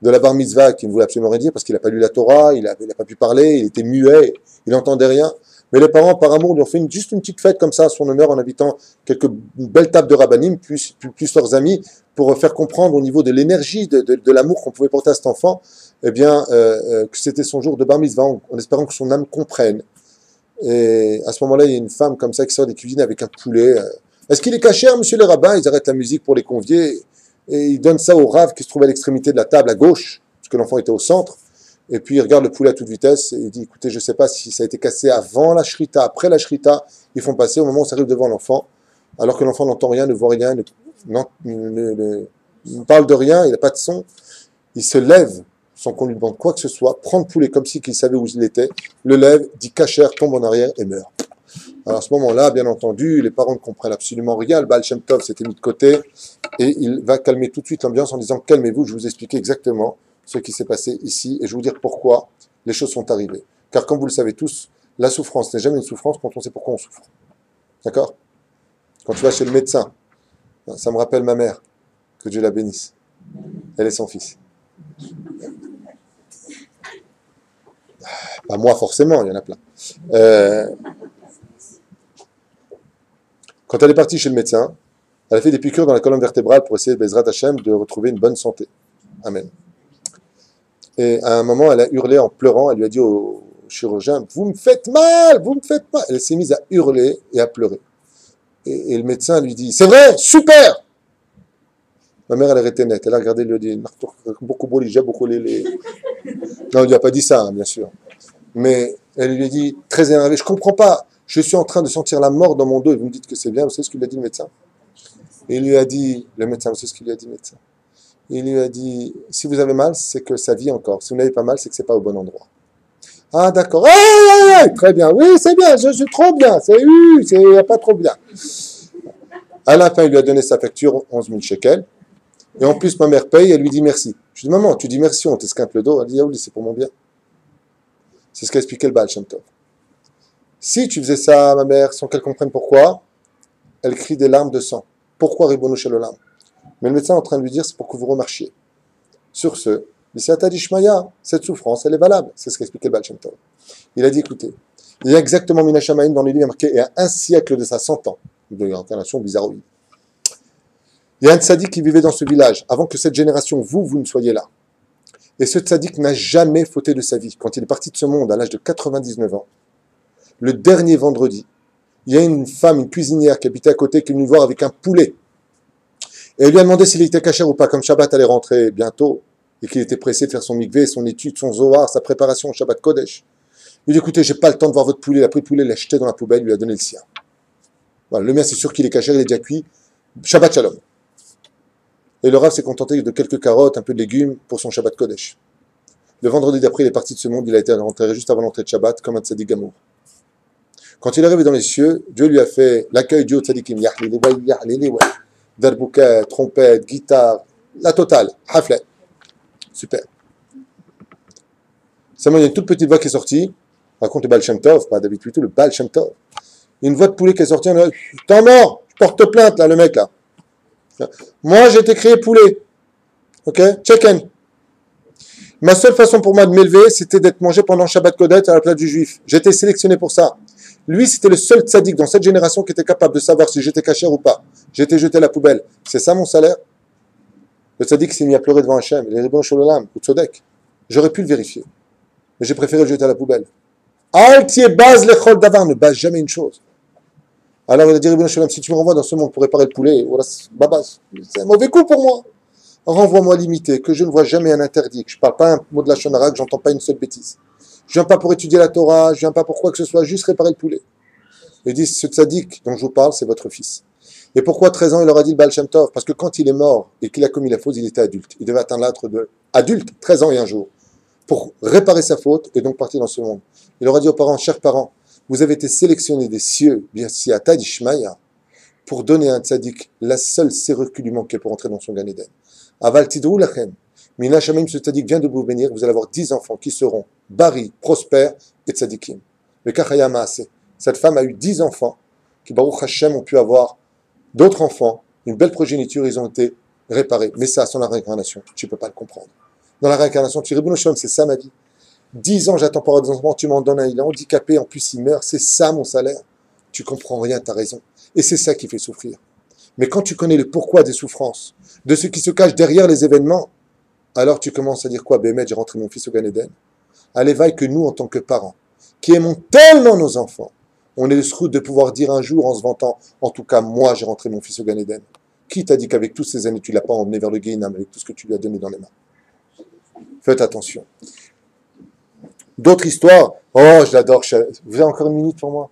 de la bar mitzvah, qui ne voulait absolument rien dire, parce qu'il n'a pas lu la Torah, il n'a pas pu parler, il était muet, il n'entendait rien. Mais les parents, par amour, lui ont fait juste une petite fête comme ça à son honneur, en invitant une belle table de rabbanim, plus leurs amis, pour faire comprendre au niveau de l'énergie, de l'amour qu'on pouvait porter à cet enfant, eh bien, que c'était son jour de bar mitzvah, en espérant que son âme comprenne. Et à ce moment-là, il y a une femme comme ça qui sort des cuisines avec un poulet. Est-ce qu'il est caché, monsieur le rabbin? Ils arrêtent la musique pour les convier, et ils donnent ça au rave qui se trouve à l'extrémité de la table, à gauche, parce que l'enfant était au centre. Et puis il regarde le poulet à toute vitesse et il dit, écoutez, je ne sais pas si ça a été cassé avant la shrita, après la shrita. Ils font passer au moment où ça arrive devant l'enfant, alors que l'enfant n'entend rien, ne voit rien, ne parle de rien, il n'a pas de son. Il se lève sans qu'on lui demande quoi que ce soit, prend le poulet comme si qu'il savait où il était, le lève, dit cachère, tombe en arrière et meurt. Alors à ce moment-là, bien entendu, les parents ne comprennent absolument rien. Le Baal Shem Tov s'était mis de côté et il va calmer tout de suite l'ambiance en disant, calmez-vous, je vais vous expliquer exactement ce qui s'est passé ici, et je vais vous dire pourquoi les choses sont arrivées. Car comme vous le savez tous, la souffrance n'est jamais une souffrance quand on sait pourquoi on souffre. D'accord? Quand tu vas chez le médecin, ça me rappelle ma mère, que Dieu la bénisse. Elle est son fils. Pas moi forcément, il y en a plein. Quand elle est partie chez le médecin, elle a fait des piqûres dans la colonne vertébrale pour essayer, Bezrat Hashem, de retrouver une bonne santé. Amen. Et à un moment, elle a hurlé en pleurant. Elle lui a dit au chirurgien, vous me faites mal, vous me faites mal. Elle s'est mise à hurler et à pleurer. Et le médecin lui dit, c'est vrai, super. Ma mère, elle a été nette. Elle a regardé, elle lui a dit, beaucoup beaucoup les. Non, il lui a pas dit ça, hein, bien sûr. Mais elle lui a dit, très énervée, je comprends pas. Je suis en train de sentir la mort dans mon dos et vous me dites que c'est bien. Vous savez ce qu'il lui a dit, le médecin? Et il lui a dit, le médecin, vous savez ce qu'il lui a dit, le médecin? Il lui a dit, si vous avez mal, c'est que ça vit encore. Si vous n'avez pas mal, c'est que c'est pas au bon endroit. Ah, d'accord. Très bien. Oui, c'est bien. Je suis trop bien. C'est pas trop bien. À la fin, il lui a donné sa facture, 11 000 shekels. Et en plus, ma mère paye, elle lui dit merci. Je dis, maman, tu dis merci, on t'esquinte le dos. Elle dit, ah oui, c'est pour mon bien. C'est ce qu'a expliqué le Baal Shem Tov. Si tu faisais ça à ma mère sans qu'elle comprenne pourquoi, elle crie des larmes de sang. Pourquoi Ribono Shel Olam? Mais le médecin est en train de lui dire, c'est pour que vous remarchiez. Sur ce, B'siyata d'Ishmaya, cette souffrance, elle est valable. C'est ce qu'expliquait le Baal Shem Tov. Il a dit, écoutez, il y a exactement Mina Shamayim dans les livres marqué, il y a un siècle de ça, 100 ans, de l'incarnation bizarroïde. Il y a un tzaddik qui vivait dans ce village, avant que cette génération, vous ne soyez là. Et ce tzaddik n'a jamais fauté de sa vie. Quand il est parti de ce monde à l'âge de 99 ans, le dernier vendredi, il y a une femme, une cuisinière qui habitait à côté, qui est venue voir avec un poulet. Et elle lui a demandé s'il était kasher ou pas, comme Shabbat allait rentrer bientôt, et qu'il était pressé de faire son mikvé, son étude, son zohar, sa préparation au Shabbat Kodesh. Il dit, écoutez, j'ai pas le temps de voir votre poulet. Il a pris le poulet, il l'a jeté dans la poubelle, il lui a donné le sien. Voilà, le mien, c'est sûr qu'il est kasher, il est déjà cuit. Shabbat Shalom. Et le Rav s'est contenté de quelques carottes, un peu de légumes pour son Shabbat Kodesh. Le vendredi d'après, il est parti de ce monde, il a été enterré juste avant l'entrée de Shabbat, comme un tzaddik gamour. Quand il est arrivé dans les cieux, Dieu lui a fait l'accueil du tzaddikim, Darbouka, trompette, guitare, la totale, haflet. Super. Seulement, il y a une toute petite voix qui est sortie, raconte le Baal Shem Tov, pas d'habitude, le Baal Shem Tov. Il y a une voix de poulet qui est sortie, on a dit, t'es mort, je porte plainte, là, le mec, là. Moi, j'ai été créé poulet. Ok? Chicken. Ma seule façon pour moi de m'élever, c'était d'être mangé pendant Shabbat Kodesh à la place du juif. J'étais sélectionné pour ça. Lui, c'était le seul tzaddik dans cette génération qui était capable de savoir si j'étais kasher ou pas. J'étais jeté à la poubelle. C'est ça mon salaire? Le tzaddik s'est mis à pleurer devant Hachem. Il est ribon shololam, ou tzodek. J'aurais pu le vérifier. Mais j'ai préféré le jeter à la poubelle. Altier base lechol davar, ne base jamais une chose. Alors il a dit, ribon shololam, si tu me renvoies dans ce monde pour réparer le poulet, c'est un mauvais coup pour moi. Renvoie-moi limité, que je ne vois jamais un interdit, que je ne parle pas un mot de la shonara, que je n'entends pas une seule bêtise. Je ne viens pas pour étudier la Torah, je ne viens pas pour quoi que ce soit, juste réparer le poulet. Il dit, ce tzaddik dont je vous parle, c'est votre fils. Et pourquoi 13 ans, il leur a dit le Baal Shem Tov? Parce que quand il est mort et qu'il a commis la faute, il était adulte. Il devait atteindre l'âtre de adulte, 13 ans et un jour, pour réparer sa faute et donc partir dans ce monde. Il leur a dit aux parents, chers parents, vous avez été sélectionnés des cieux, B'siyata d'Ishmaya, pour donner à un tzaddik la seule serrure qui lui manquait pour entrer dans son Gan Eden. Aval tidrou lachem. Mina Shamayim, ce tzaddik vient de vous bénir, vous allez avoir 10 enfants qui seront bari, prospères et tzaddikim. Le kachaya maaseh. Cette femme a eu 10 enfants qui, Baruch Hashem, ont pu avoir d'autres enfants, une belle progéniture, ils ont été réparés. Mais ça, sans la réincarnation, tu ne peux pas le comprendre. Dans la réincarnation, tu dis, c'est ça ma vie. 10 ans, j'attends pour avoir des enfants, tu m'en donnes un, il est handicapé, en plus il meurt, c'est ça mon salaire. Tu comprends rien, tu as raison. Et c'est ça qui fait souffrir. Mais quand tu connais le pourquoi des souffrances, de ce qui se cache derrière les événements, alors tu commences à dire quoi? Bémet, j'ai rentré mon fils au Gan Eden. Allez, vaille que nous, en tant que parents, qui aimons tellement nos enfants, on est le srout de pouvoir dire un jour en se vantant, en tout cas, moi, j'ai rentré mon fils au Gan Eden. Qui t'a dit qu'avec toutes ces années, tu ne l'as pas emmené vers le Guéhinam, avec tout ce que tu lui as donné dans les mains? Faites attention. D'autres histoires. Oh, je l'adore. Vous avez encore une minute pour moi?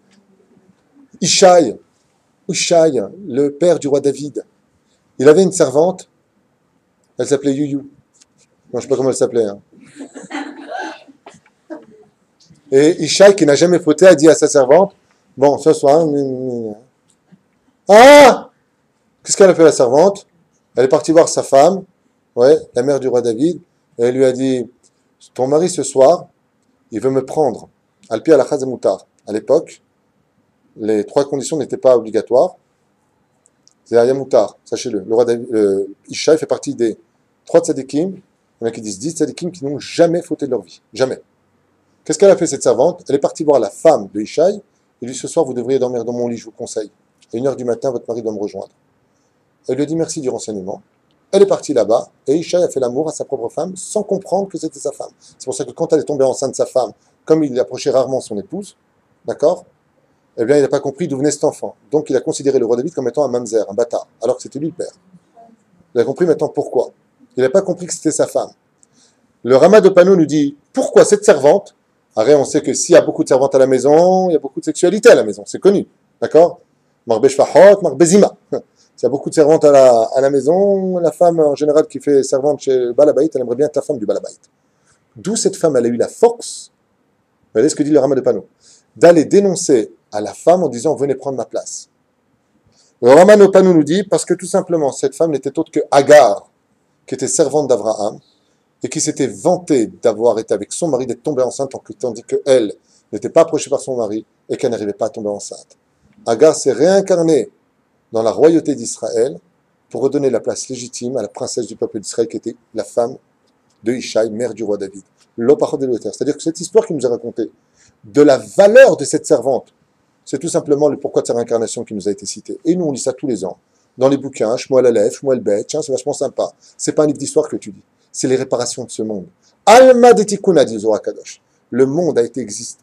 Ishaï, le père du roi David, il avait une servante, elle s'appelait Yuyu. Non, je ne sais pas comment elle s'appelait. Hein. Et Ishaï, qui n'a jamais fauté, a dit à sa servante, bon, ce soir, ah, qu'est-ce qu'elle a fait la servante? Elle est partie voir sa femme, ouais, la mère du roi David, et elle lui a dit, ton mari ce soir, il veut me prendre. Alpi al Moutar. À l'époque, les 3 conditions n'étaient pas obligatoires. C'est Aya Moutar, sachez-le. Le roi David, Ishaï fait partie des 3 tzadikim. Il y en a qui disent 10 tzadikim qui n'ont jamais fauté de leur vie. Jamais. Qu'est-ce qu'elle a fait cette servante? Elle est partie voir la femme de Ishaï. Et lui, ce soir, vous devriez dormir dans mon lit, je vous conseille. À 1h du matin, votre mari doit me rejoindre. Elle lui a dit merci du renseignement. Elle est partie là-bas. Et Ishaï a fait l'amour à sa propre femme sans comprendre que c'était sa femme. C'est pour ça que quand elle est tombée enceinte de sa femme, comme il approchait rarement son épouse, d'accord? Eh bien, il n'a pas compris d'où venait cet enfant. Donc, il a considéré le roi David comme étant un mamzer, un bâtard, alors que c'était lui le père. Il a compris maintenant pourquoi. Il n'a pas compris que c'était sa femme. Le Rama de Pano nous dit, pourquoi cette servante? Arrête, on sait que s'il y a beaucoup de servantes à la maison, il y a beaucoup de sexualité à la maison, c'est connu. D'accord? Marbe Shfahot, Marbe Zima. S'il y a beaucoup de servantes à la maison, la femme en général qui fait servante chez Balabait, elle aimerait bien être la femme du Balabait. D'où cette femme, elle a eu la force, vous voyez ce que dit le Rama de Pano, d'aller dénoncer à la femme en disant venez prendre ma place. Le Rama de Pano nous dit parce que tout simplement cette femme n'était autre que Agar, qui était servante d'Abraham et qui s'était vantée d'avoir été avec son mari, d'être tombée enceinte tandis qu'elle n'était pas approchée par son mari et qu'elle n'arrivait pas à tomber enceinte. Agar s'est réincarnée dans la royauté d'Israël pour redonner la place légitime à la princesse du peuple d'Israël qui était la femme de Ishaï, mère du roi David. L'opachot de l'auteur. C'est-à-dire que cette histoire qu'il nous a racontée, de la valeur de cette servante, c'est tout simplement le pourquoi de sa réincarnation qui nous a été cité. Et nous, on lit ça tous les ans. Dans les bouquins, Shmuel Aleph, Shmuel Bet, tiens, c'est vachement sympa. C'est pas un livre d'histoire que tu dis. C'est les réparations de ce monde. Alma de Tikkun, dit Zohar Kadosh. Le monde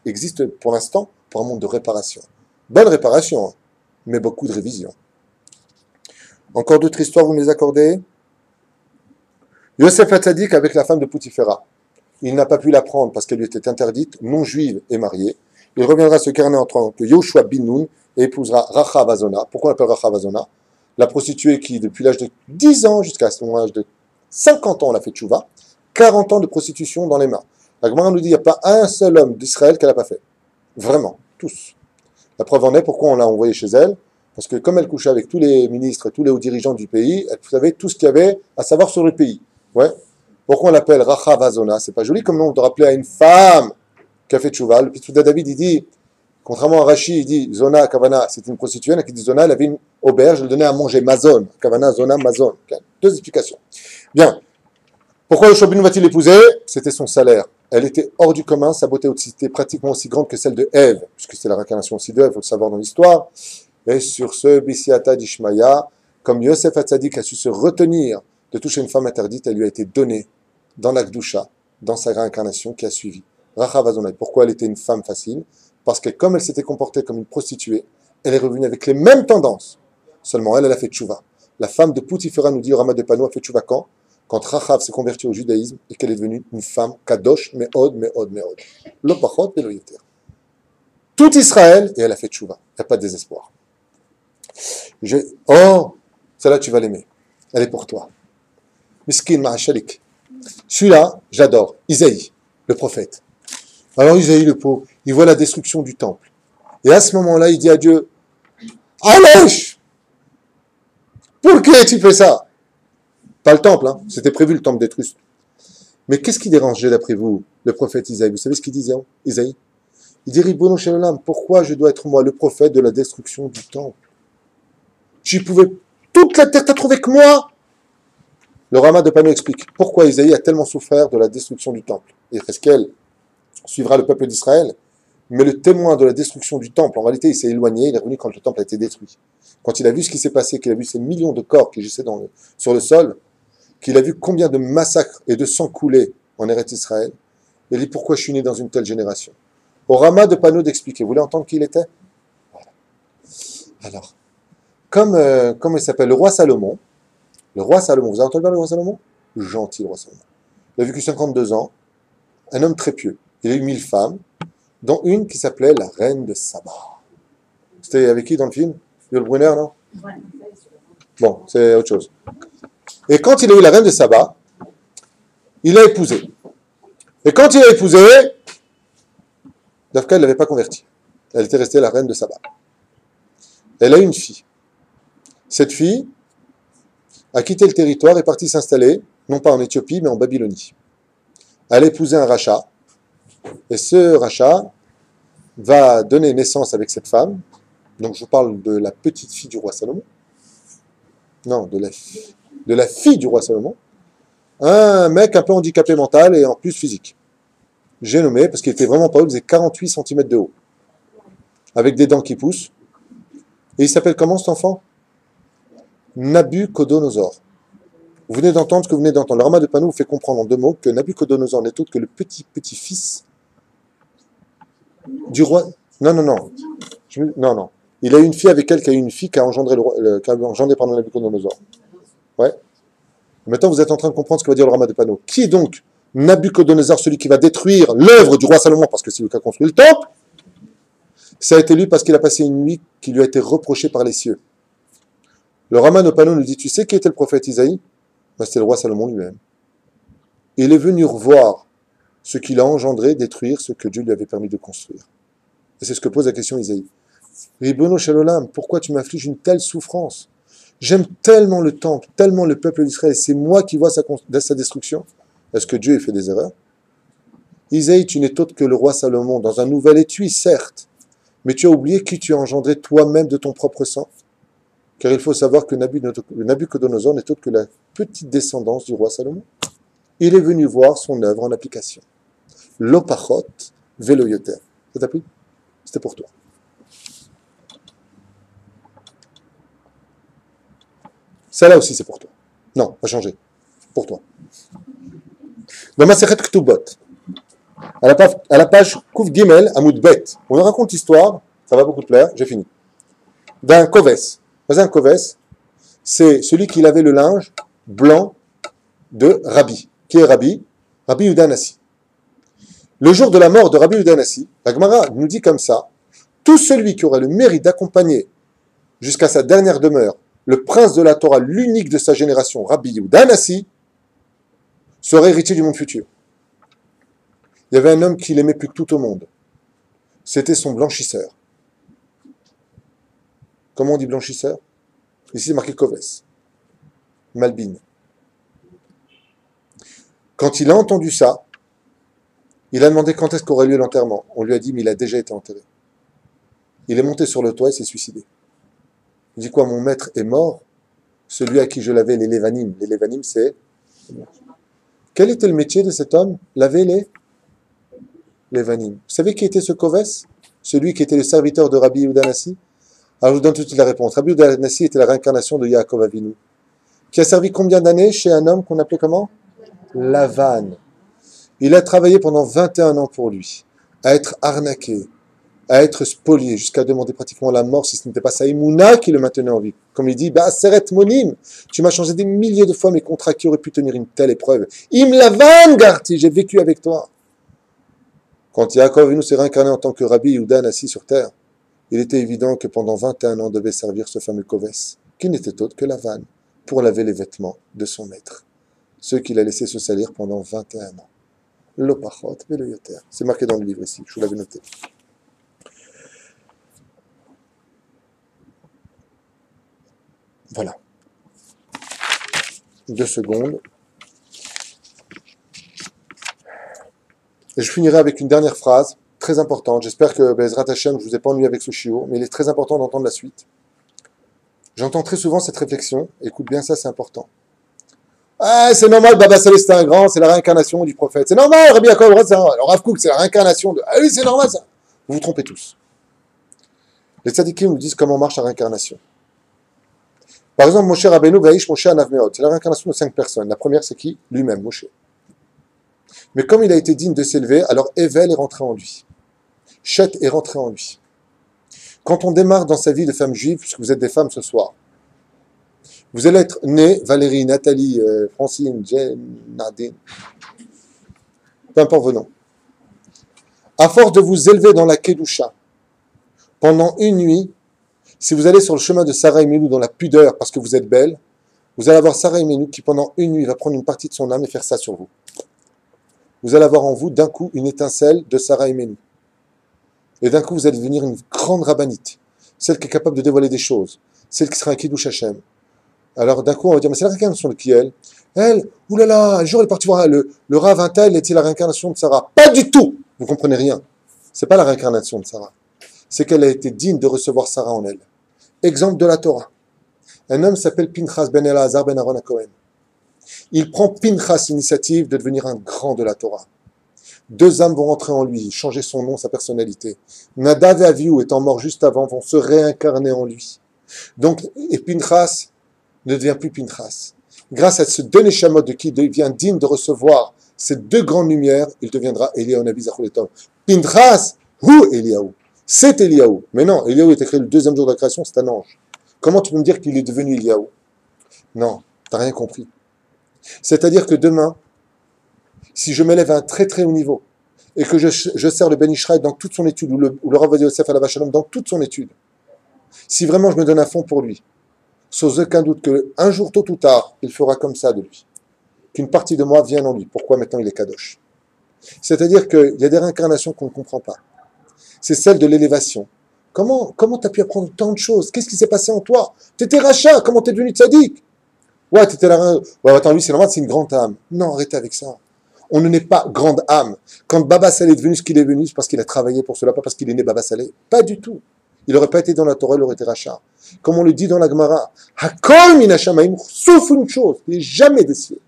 existe pour l'instant pour un monde de réparation. Bonne réparation, hein, mais beaucoup de révision. Encore d'autres histoires, vous me les accordez? Yosef Hatzadik avec la femme de Poutifera. Il n'a pas pu la prendre parce qu'elle lui était interdite, non juive et mariée. Il reviendra se carner en tant que Yoshua bin Nun et épousera Rachav Azona. Pourquoi on l'appelle Rachav Azona? La prostituée qui, depuis l'âge de 10 ans jusqu'à son âge de 50 ans, elle a fait tchouva. 40 ans de prostitution dans les mains. La Gemara nous dit qu'il n'y a pas un seul homme d'Israël qu'elle n'a pas fait. Vraiment, tous. La preuve en est pourquoi on l'a envoyée chez elle. Parce que comme elle couchait avec tous les ministres, tous les hauts dirigeants du pays, elle savait tout ce qu'il y avait à savoir sur le pays. Ouais. Pourquoi on l'appelle Rachav Azona? C'est pas joli comme nom de rappeler à une femme qui a fait tchouva. Le Pitouda David, il dit, contrairement à Rashi, il dit Zona, Kavana, c'est une prostituée. Qui dit Zona, elle avait une auberge, elle donnait à manger, Mazon. Kavana, Zona, Mazon. Okay. Deux explications. Bien. Pourquoi le Shobinu va-t-il l'épouser? C'était son salaire. Elle était hors du commun, sa beauté était pratiquement aussi grande que celle de Ève, puisque c'est la réincarnation aussi d'Ève, il faut le savoir dans l'histoire. Et sur ce, Bisiata d'Ishmaïa, comme Yosef Hatzadik a su se retenir de toucher une femme interdite, elle lui a été donnée dans la Gdusha, dans sa réincarnation qui a suivi. Rachav Azona. Pourquoi elle était une femme facile? Parce que comme elle s'était comportée comme une prostituée, elle est revenue avec les mêmes tendances. Seulement elle a fait tchouva. La femme de Poutifera nous dit au Rama de Pano a fait tchouva quand Rachav s'est convertie au judaïsme et qu'elle est devenue une femme kadosh, me'od. Lo pachot et lo yoter. Tout Israël, et elle a fait tchouva. Il n'y a pas de désespoir. Oh, celle-là tu vas l'aimer. Elle est pour toi. Miskin ma'ashalik. Celui-là, j'adore. Isaïe, le prophète. Alors Isaïe, le pauvre, il voit la destruction du temple. Et à ce moment-là, il dit à Dieu, Allèche, pourquoi tu fais ça? Pas le temple, hein. C'était prévu le temple détruit. Mais qu'est-ce qui dérangeait d'après vous, le prophète Isaïe? Vous savez ce qu'il disait, Isaïe? Il dit, Ribono Shel Olam, pourquoi je dois être moi le prophète de la destruction du temple? Tu pouvais, toute la terre t'a trouvé que moi. Le Rama de Pano explique pourquoi Isaïe a tellement souffert de la destruction du temple. Et Cheskel suivra le peuple d'Israël, mais le témoin de la destruction du temple, en réalité, il s'est éloigné, il est revenu quand le temple a été détruit. Quand il a vu ce qui s'est passé, qu'il a vu ces millions de corps qui gissaient sur le sol, qu'il a vu combien de massacres et de sang coulé en Eretz Israël, il dit pourquoi je suis né dans une telle génération. Au Rama de Pano d'expliquer, vous voulez entendre qui il était? Voilà. Alors, comme il s'appelle le roi Salomon, vous avez entendu parler du roi Salomon? Gentil le roi Salomon. Il a vécu 52 ans, un homme très pieux. Il a eu 1000 femmes, dont une qui s'appelait la reine de Saba. C'était avec qui dans le film? Yul Brunner, non? Bon, c'est autre chose. Et quand il a eu la reine de Saba, il l'a épousée. Et quand il l'a épousée, Dafka ne l'avait pas convertie. Elle était restée la reine de Saba. Elle a eu une fille. Cette fille a quitté le territoire et est partie s'installer, non pas en Éthiopie, mais en Babylonie. Elle a épousé un rachat. Et ce rachat va donner naissance avec cette femme. Donc je vous parle de la petite fille du roi Salomon. Non, de la fille du roi Salomon. Un mec un peu handicapé mental et en plus physique. J'ai nommé parce qu'il était vraiment pas haut, il faisait 48 cm de haut. Avec des dents qui poussent. Et il s'appelle comment cet enfant? Nabuchodonosor. Vous venez d'entendre ce que vous venez d'entendre. Le Rama de Pano vous fait comprendre en deux mots que Nabuchodonosor n'est autre que le petit-fils du roi. Non. Non. Il a eu une fille avec elle qui a eu une fille qui a engendré Nabuchodonosor. Ouais. Maintenant, vous êtes en train de comprendre ce que va dire le Rama de Pano. Qui est donc Nabuchodonosor, celui qui va détruire l'œuvre du roi Salomon, parce que c'est lui qui a construit le temple? Ça a été lui parce qu'il a passé une nuit qui lui a été reprochée par les cieux. Le Rama de Pano nous dit, tu sais qui était le prophète Isaïe? C'était le roi Salomon lui-même. Il est venu revoir ce qu'il a engendré, détruire ce que Dieu lui avait permis de construire. Et c'est ce que pose la question Isaïe. Ribono Shel Olam, pourquoi tu m'affliges une telle souffrance? J'aime tellement le temple, tellement le peuple d'Israël, c'est moi qui vois sa destruction. Est-ce que Dieu a fait des erreurs? Isaïe, tu n'es autre que le roi Salomon, dans un nouvel étui, certes, mais tu as oublié qui tu as engendré toi-même de ton propre sang. Car il faut savoir que Nabuchodonosor n'est autre que la petite descendance du roi Salomon. Il est venu voir son œuvre en application. L'opachot velo yoter. Ça t'a plu? C'était pour toi. Celle-là aussi, c'est pour toi. Non, pas changer. Pour toi. Dans Masechet Ktubot, à la page Kouf Gimel, Amoud Bet, on nous raconte l'histoire, ça va beaucoup te plaire, j'ai fini, d'un koves. Un koves, c'est celui qui lavait le linge blanc de Rabbi. Qui est Rabbi? Rabbi Yehuda Hanassi. Le jour de la mort de Rabbi Yehuda Hanassi, la Gemara nous dit comme ça, tout celui qui aurait le mérite d'accompagner jusqu'à sa dernière demeure le prince de la Torah, l'unique de sa génération, Rabbi Yehuda Hanassi, serait héritier du monde futur. Il y avait un homme qu'il aimait plus que tout au monde. C'était son blanchisseur. Comment on dit blanchisseur? Ici, c'est marqué Koves. Malbin. Quand il a entendu ça, il a demandé quand est-ce qu'aurait lieu l'enterrement. On lui a dit, mais il a déjà été enterré. Il est monté sur le toit et s'est suicidé. Il dit quoi? Mon maître est mort? Celui à qui je lavais les Lévanim. Les Lévanim, c'est... Quel était le métier de cet homme? Laver les Lévanim. Vous savez qui était ce Koves? Celui qui était le serviteur de Rabbi Yehuda Hanassi? Alors je vous donne tout de suite la réponse. Rabbi Yehuda Hanassi était la réincarnation de Yaakov Avinu, qui a servi combien d'années chez un homme qu'on appelait comment? Lavan. Il a travaillé pendant 21 ans pour lui, à être arnaqué, à être spolié, jusqu'à demander pratiquement la mort si ce n'était pas sa Emouna qui le maintenait en vie. Comme il dit, bah, Seret Monim, tu m'as changé des milliers de fois mes contrats qui auraient pu tenir une telle épreuve. Im Lavan, Garti, j'ai vécu avec toi. Quand Yaakov Avinu s'est réincarné en tant que Rabbi Yehuda Hanassi sur terre, il était évident que pendant 21 ans devait servir ce fameux Koves, qui n'était autre que Lavan, pour laver les vêtements de son maître, ceux qu'il a laissé se salir pendant 21 ans. L'opachot velo yoter. C'est marqué dans le livre ici, je vous l'avais noté. Voilà. 2 secondes. Et je finirai avec une dernière phrase, très importante. J'espère que Bezrat Hashem, je ne vous ai pas ennuyé avec ce chiot, mais il est très important d'entendre la suite. J'entends très souvent cette réflexion. Écoute bien ça, c'est important. Ah, c'est normal, Baba Saleh, c'est un grand, c'est la réincarnation du prophète. C'est normal, Rabbi Yaakov, alors Rav Kook, c'est la réincarnation de... Ah oui, c'est normal ça. Vous vous trompez tous. Les tzadikim nous disent comment marche la réincarnation. Par exemple, Moshe Rabbeinu Vaïsh Moshe Anav Meod. C'est la réincarnation de 5 personnes. La première, c'est qui? Lui-même, Moshe. Mais comme il a été digne de s'élever, alors Evel est rentré en lui. Chet est rentré en lui. Quand on démarre dans sa vie de femme juive, puisque vous êtes des femmes ce soir, vous allez être née, Valérie, Nathalie, Francine, Jen, Nadine, peu importe vos noms. À force de vous élever dans la Kedusha, pendant une nuit, si vous allez sur le chemin de Sarah Imenu dans la pudeur parce que vous êtes belle, vous allez avoir Sarah Imenu qui pendant une nuit va prendre une partie de son âme et faire ça sur vous. Vous allez avoir en vous d'un coup une étincelle de Sarah Imenu. Et d'un coup vous allez devenir une grande rabbinite, celle qui est capable de dévoiler des choses, celle qui sera un Kiddush Hashem. Alors d'un coup on va dire, mais c'est la réincarnation de qui elle? Elle, oulala, un jour elle est partie voir le Rav Intel, était la réincarnation de Sarah. Pas du tout. Vous comprenez rien. C'est pas la réincarnation de Sarah. C'est qu'elle a été digne de recevoir Sarah en elle. Exemple de la Torah. Un homme s'appelle Pinchas ben Elazar ben Aaron HaKohen. Il prend Pinchas l'initiative de devenir un grand de la Torah. 2 âmes vont rentrer en lui, changer son nom, sa personnalité. Nadav et Avihu, étant morts juste avant, vont se réincarner en lui. Donc, et Pinchas ne devient plus Pinchas. Grâce à ce 2 neshamot de qui devient digne de recevoir ces 2 grandes lumières, il deviendra Eliyahu Navi Zachor Letom. Pinchas, hu Eliyahu. C'est Eliyahu. Mais non, Eliyahu était créé le 2e jour de la création, c'est un ange. Comment tu peux me dire qu'il est devenu Eliyahu? Non, tu n'as rien compris. C'est-à-dire que demain, si je m'élève à un très très haut niveau, et que je sers le Ben Ishraï dans toute son étude, ou le Rav Ovadia Yosef Alav Shalom dans toute son étude, si vraiment je me donne à fond pour lui, sans aucun doute qu'un jour, tôt ou tard, il fera comme ça de lui, qu'une partie de moi vienne en lui. Pourquoi maintenant il est Kadosh? C'est-à-dire qu'il y a des réincarnations qu'on ne comprend pas. C'est celle de l'élévation. Comment tu as pu apprendre tant de choses? Qu'est-ce qui s'est passé en toi? Tu étais rachat, comment tu es devenu tzaddik? Ouais, tu étais là. Ouais, attends, lui, c'est normal, c'est une grande âme. Non, arrêtez avec ça. On ne naît pas grande âme. Quand Baba Saleh est devenu ce qu'il est devenu, c'est parce qu'il a travaillé pour cela, pas parce qu'il est né Baba Saleh. Pas du tout. Il n'aurait pas été dans la Torah, il aurait été rachat. Comme on le dit dans la Gemara, Hakol min hashamaim, sauf une chose, il n'est jamais des cieux.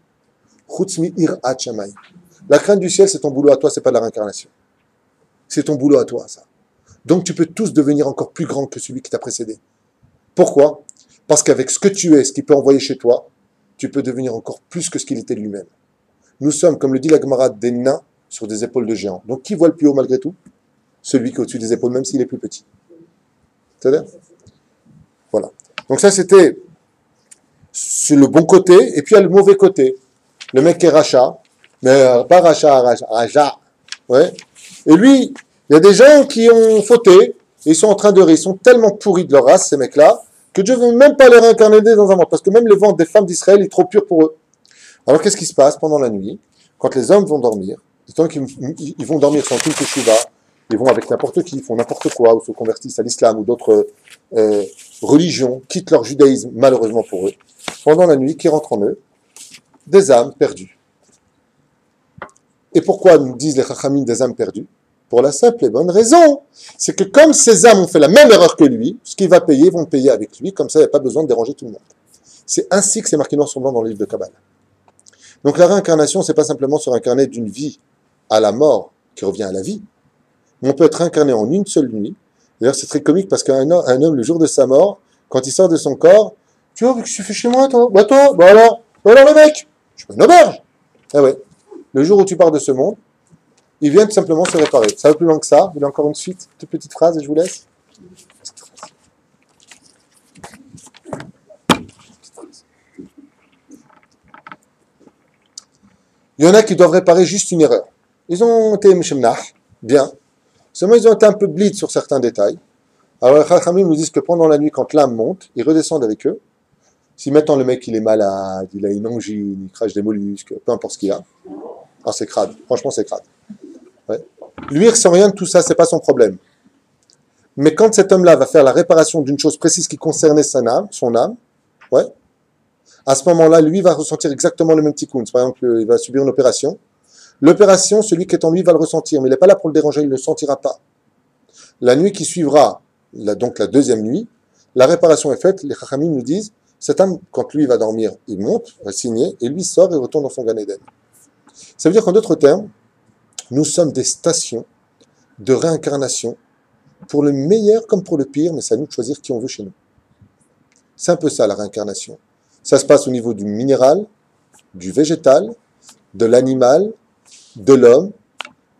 Chutz mi'irat shamayim. La crainte du ciel, c'est ton boulot à toi, c'est pas de la réincarnation. C'est ton boulot à toi, ça. Donc tu peux tous devenir encore plus grand que celui qui t'a précédé. Pourquoi? Parce qu'avec ce que tu es, ce qu'il peut envoyer chez toi, tu peux devenir encore plus que ce qu'il était lui-même. Nous sommes, comme le dit la Gemara, des nains sur des épaules de géants. Donc qui voit le plus haut malgré tout? Celui qui est au-dessus des épaules, même s'il est plus petit. C'est-à-dire? Voilà. Donc ça, c'était sur le bon côté, et puis il y a le mauvais côté. Le mec qui est rachat, mais pas rachat. Ouais. Et lui, il y a des gens qui ont fauté, et ils sont en train de rire. Ils sont tellement pourris de leur race, ces mecs-là, que Dieu ne veut même pas les réincarner dans un monde. Parce que même le ventre des femmes d'Israël est trop pur pour eux. Alors qu'est-ce qui se passe pendant la nuit? Quand les hommes vont dormir, ils vont dormir sans aucune teshuva, ils vont avec n'importe qui, ils font n'importe quoi, ou se convertissent à l'islam ou d'autres religions, quittent leur judaïsme, malheureusement pour eux. Pendant la nuit, qui rentrent en eux? Des âmes perdues. Et pourquoi nous disent les chachamim des âmes perdues? Pour la simple et bonne raison, c'est que comme ces âmes ont fait la même erreur que lui, ce qu'il va payer, ils vont payer avec lui, comme ça il n'y a pas besoin de déranger tout le monde. C'est ainsi que c'est marqué noir sur blanc dans le livre de Kabbalah. Donc la réincarnation, c'est pas simplement se réincarner d'une vie à la mort qui revient à la vie, mais on peut être réincarné en une seule nuit. D'ailleurs, c'est très comique parce qu'un homme, le jour de sa mort, quand il sort de son corps, tu vois, qu'est-ce que tu fais chez moi, toi? Bah alors le mec, je suis pas une auberge. Ah ouais. Le jour où tu pars de ce monde, il vient tout simplement se réparer. Ça va plus loin que ça. Il y a encore une suite, toute petite phrase et je vous laisse. Il y en a qui doivent réparer juste une erreur. Ils ont été mshemnah, bien. Seulement, ils ont été un peu bleed sur certains détails. Alors, les Chachamim nous disent que pendant la nuit, quand l'âme monte, ils redescendent avec eux. Si maintenant le mec, il est malade, il a une angine, il crache des mollusques, peu importe ce qu'il a. Ah, c'est crade. Franchement, c'est crade. Ouais. Lui, il ressent rien de tout ça, c'est pas son problème. Mais quand cet homme-là va faire la réparation d'une chose précise qui concernait son âme, ouais, à ce moment-là, lui va ressentir exactement le même tikkun. Par exemple, il va subir une opération. L'opération, celui qui est en lui va le ressentir, mais il n'est pas là pour le déranger, il ne le sentira pas. La nuit qui suivra, donc la deuxième nuit, la réparation est faite, les chachamim nous disent, cet homme, quand lui va dormir, il monte, va signer, et lui sort et retourne dans son Gan Eden. Ça veut dire qu'en d'autres termes, nous sommes des stations de réincarnation pour le meilleur comme pour le pire, mais c'est à nous de choisir qui on veut chez nous. C'est un peu ça la réincarnation. Ça se passe au niveau du minéral, du végétal, de l'animal, de l'homme.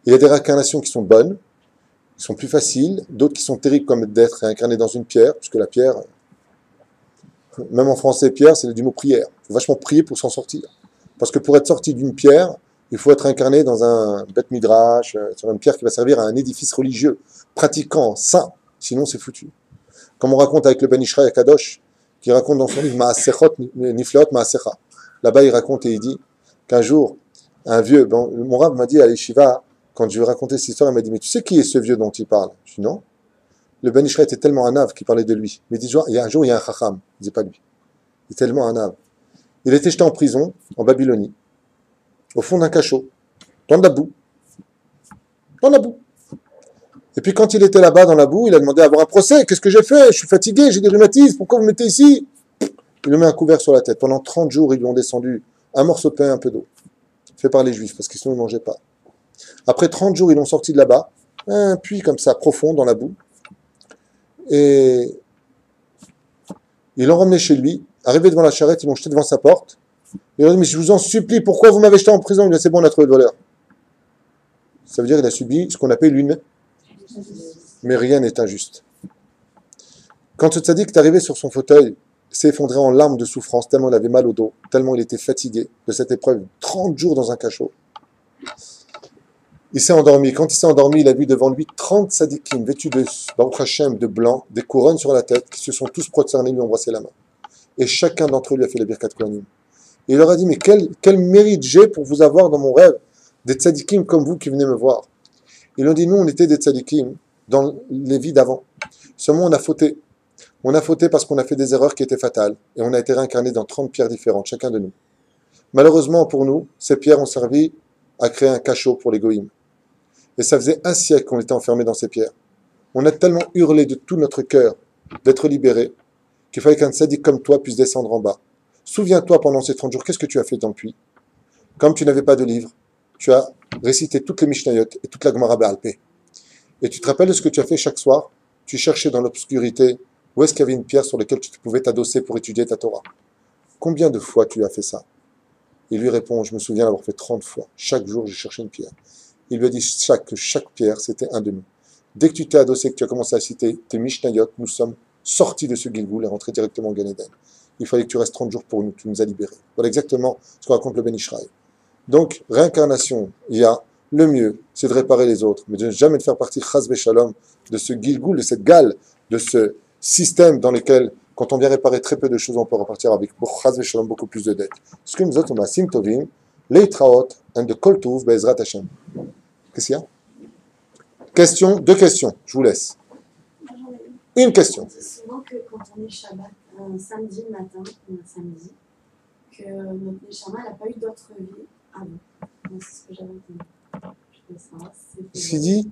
Il y a des réincarnations qui sont bonnes, qui sont plus faciles, d'autres qui sont terribles comme d'être réincarné dans une pierre, puisque la pierre, même en français, pierre, c'est du mot prière. Il faut vachement prier pour s'en sortir. Parce que pour être sorti d'une pierre, il faut être incarné dans un beth midrash, sur une pierre qui va servir à un édifice religieux, pratiquant, saint. Sinon, c'est foutu. Comme on raconte avec le Ben Ishraï Kadosh, qui raconte dans son livre Maasechot Nifleot Maasecha. Là-bas, il raconte et il dit qu'un jour, un vieux, mon rab m'a dit à l'Yeshiva, quand je lui ai raconté cette histoire, il m'a dit, mais tu sais qui est ce vieux dont il parle? Je dis non. Le Ben Ishraï était tellement un ave qu'il parlait de lui. Mais il dit, il y a un jour, il y a un chacham. Il ne dit pas lui. Il est tellement un ave. Il était jeté en prison, en Babylonie, au fond d'un cachot, dans de la boue. Dans la boue. Et puis quand il était là-bas dans la boue, il a demandé à avoir un procès. Qu'est-ce que j'ai fait? Je suis fatigué, j'ai des rhumatismes, pourquoi vous me mettez ici? Il lui met un couvert sur la tête. Pendant 30 jours, ils lui ont descendu un morceau de pain, un peu d'eau. Fait par les Juifs, parce qu'ils sinon ils ne mangeaient pas. Après 30 jours, ils l'ont sorti de là-bas, un puits comme ça, profond, dans la boue. Et ils l'ont ramené chez lui. Arrivé devant la charrette, ils l'ont jeté devant sa porte. Il leur a dit, mais je vous en supplie, pourquoi vous m'avez jeté en prison? Il a dit, c'est bon, on a trouvé le voleur. Ça veut dire qu'il a subi ce qu'on appelle une... Mais rien n'est injuste. Quand ce tzaddik est arrivé sur son fauteuil, il s'est effondré en larmes de souffrance, tellement il avait mal au dos, tellement il était fatigué de cette épreuve, 30 jours dans un cachot. Il s'est endormi. Quand il s'est endormi, il a vu devant lui 30 tzaddikim, vêtus de Baruch Hashem, de blanc, des couronnes sur la tête, qui se sont tous prosternés, lui ont embrassé la main. Et chacun d'entre eux lui a fait les Birkat Kohanim. Et il leur a dit, mais quel mérite j'ai pour vous avoir dans mon rêve, des tzaddikim comme vous qui venez me voir. Ils ont dit, nous, on était des tzaddikim dans les vies d'avant. Seulement, on a fauté. On a fauté parce qu'on a fait des erreurs qui étaient fatales. Et on a été réincarnés dans 30 pierres différentes, chacun de nous. Malheureusement pour nous, ces pierres ont servi à créer un cachot pour les goïms. Et ça faisait un siècle qu'on était enfermés dans ces pierres. On a tellement hurlé de tout notre cœur d'être libérés qu'il fallait qu'un tzaddik comme toi puisse descendre en bas. Souviens-toi pendant ces 30 jours, qu'est-ce que tu as fait dans le puits? Comme tu n'avais pas de livre, tu as récité toutes les Mishnayot et toute la Gemara Be'al Peh. Et tu te rappelles de ce que tu as fait chaque soir? Tu cherchais dans l'obscurité où est-ce qu'il y avait une pierre sur laquelle tu pouvais t'adosser pour étudier ta Torah. Combien de fois tu as fait ça? Il lui répond, je me souviens d'avoir fait 30 fois. Chaque jour, j'ai cherché une pierre. Il lui a dit que chaque pierre, c'était un de nous. Dès que tu t'es adossé, que tu as commencé à citer tes Mishnayot, nous sommes sortis de ce Gilgoul et rentrés directement au Gan Eden. Il fallait que tu restes 30 jours pour nous, tu nous as libérés. Voilà exactement ce que raconte le Ben Ishraï. Donc, réincarnation, il y a le mieux, c'est de réparer les autres, mais de ne jamais faire partie, chas v'shalom, de ce Gilgoul, de cette gale, de ce système dans lequel, quand on vient réparer très peu de choses, on peut repartir avec, chas v'shalom, beaucoup plus de dettes. Ce que nous autres, on a Simtovim, Leitraot, and the Kol Tuv, Be'ezrat Hashem. Qu'est-ce qu'il y a? Deux questions, je vous laisse. Une question. C'est souvent que quand on est Shabbat, un samedi matin, ou un samedi, que notre Neshama n'a pas eu d'autre vie avant. Donc, c'est ce que j'avais entendu. Je voulais savoir si c'était Ce qu'il dit,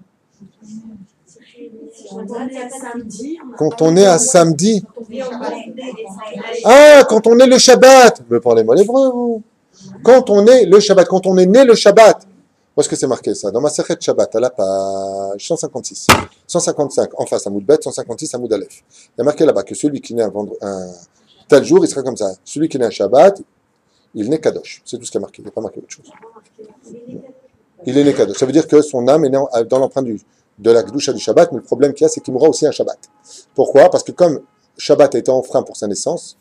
quand on est à samedi, ah, quand on est le Shabbat. Mais parlez-moi l'hébreu, vous. Quand on est le Shabbat, quand on est né le Shabbat. Où est-ce que c'est marqué ça? Dans ma Sechet Shabbat, à la page 156. 155 en face à Moudbet, 156 à Moudalef. Il y a marqué là-bas que celui qui naît un tel jour, il sera comme ça. Celui qui naît un Shabbat, il naît Kadosh. C'est tout ce qui est marqué. Il n'y a pas marqué autre chose. Il est né Kadosh. Ça veut dire que son âme est née dans l'empreinte de la Kedusha du Shabbat, mais le problème qu'il y a, c'est qu'il mourra aussi un Shabbat. Pourquoi? Parce que comme Shabbat a été enfreint pour sa naissance,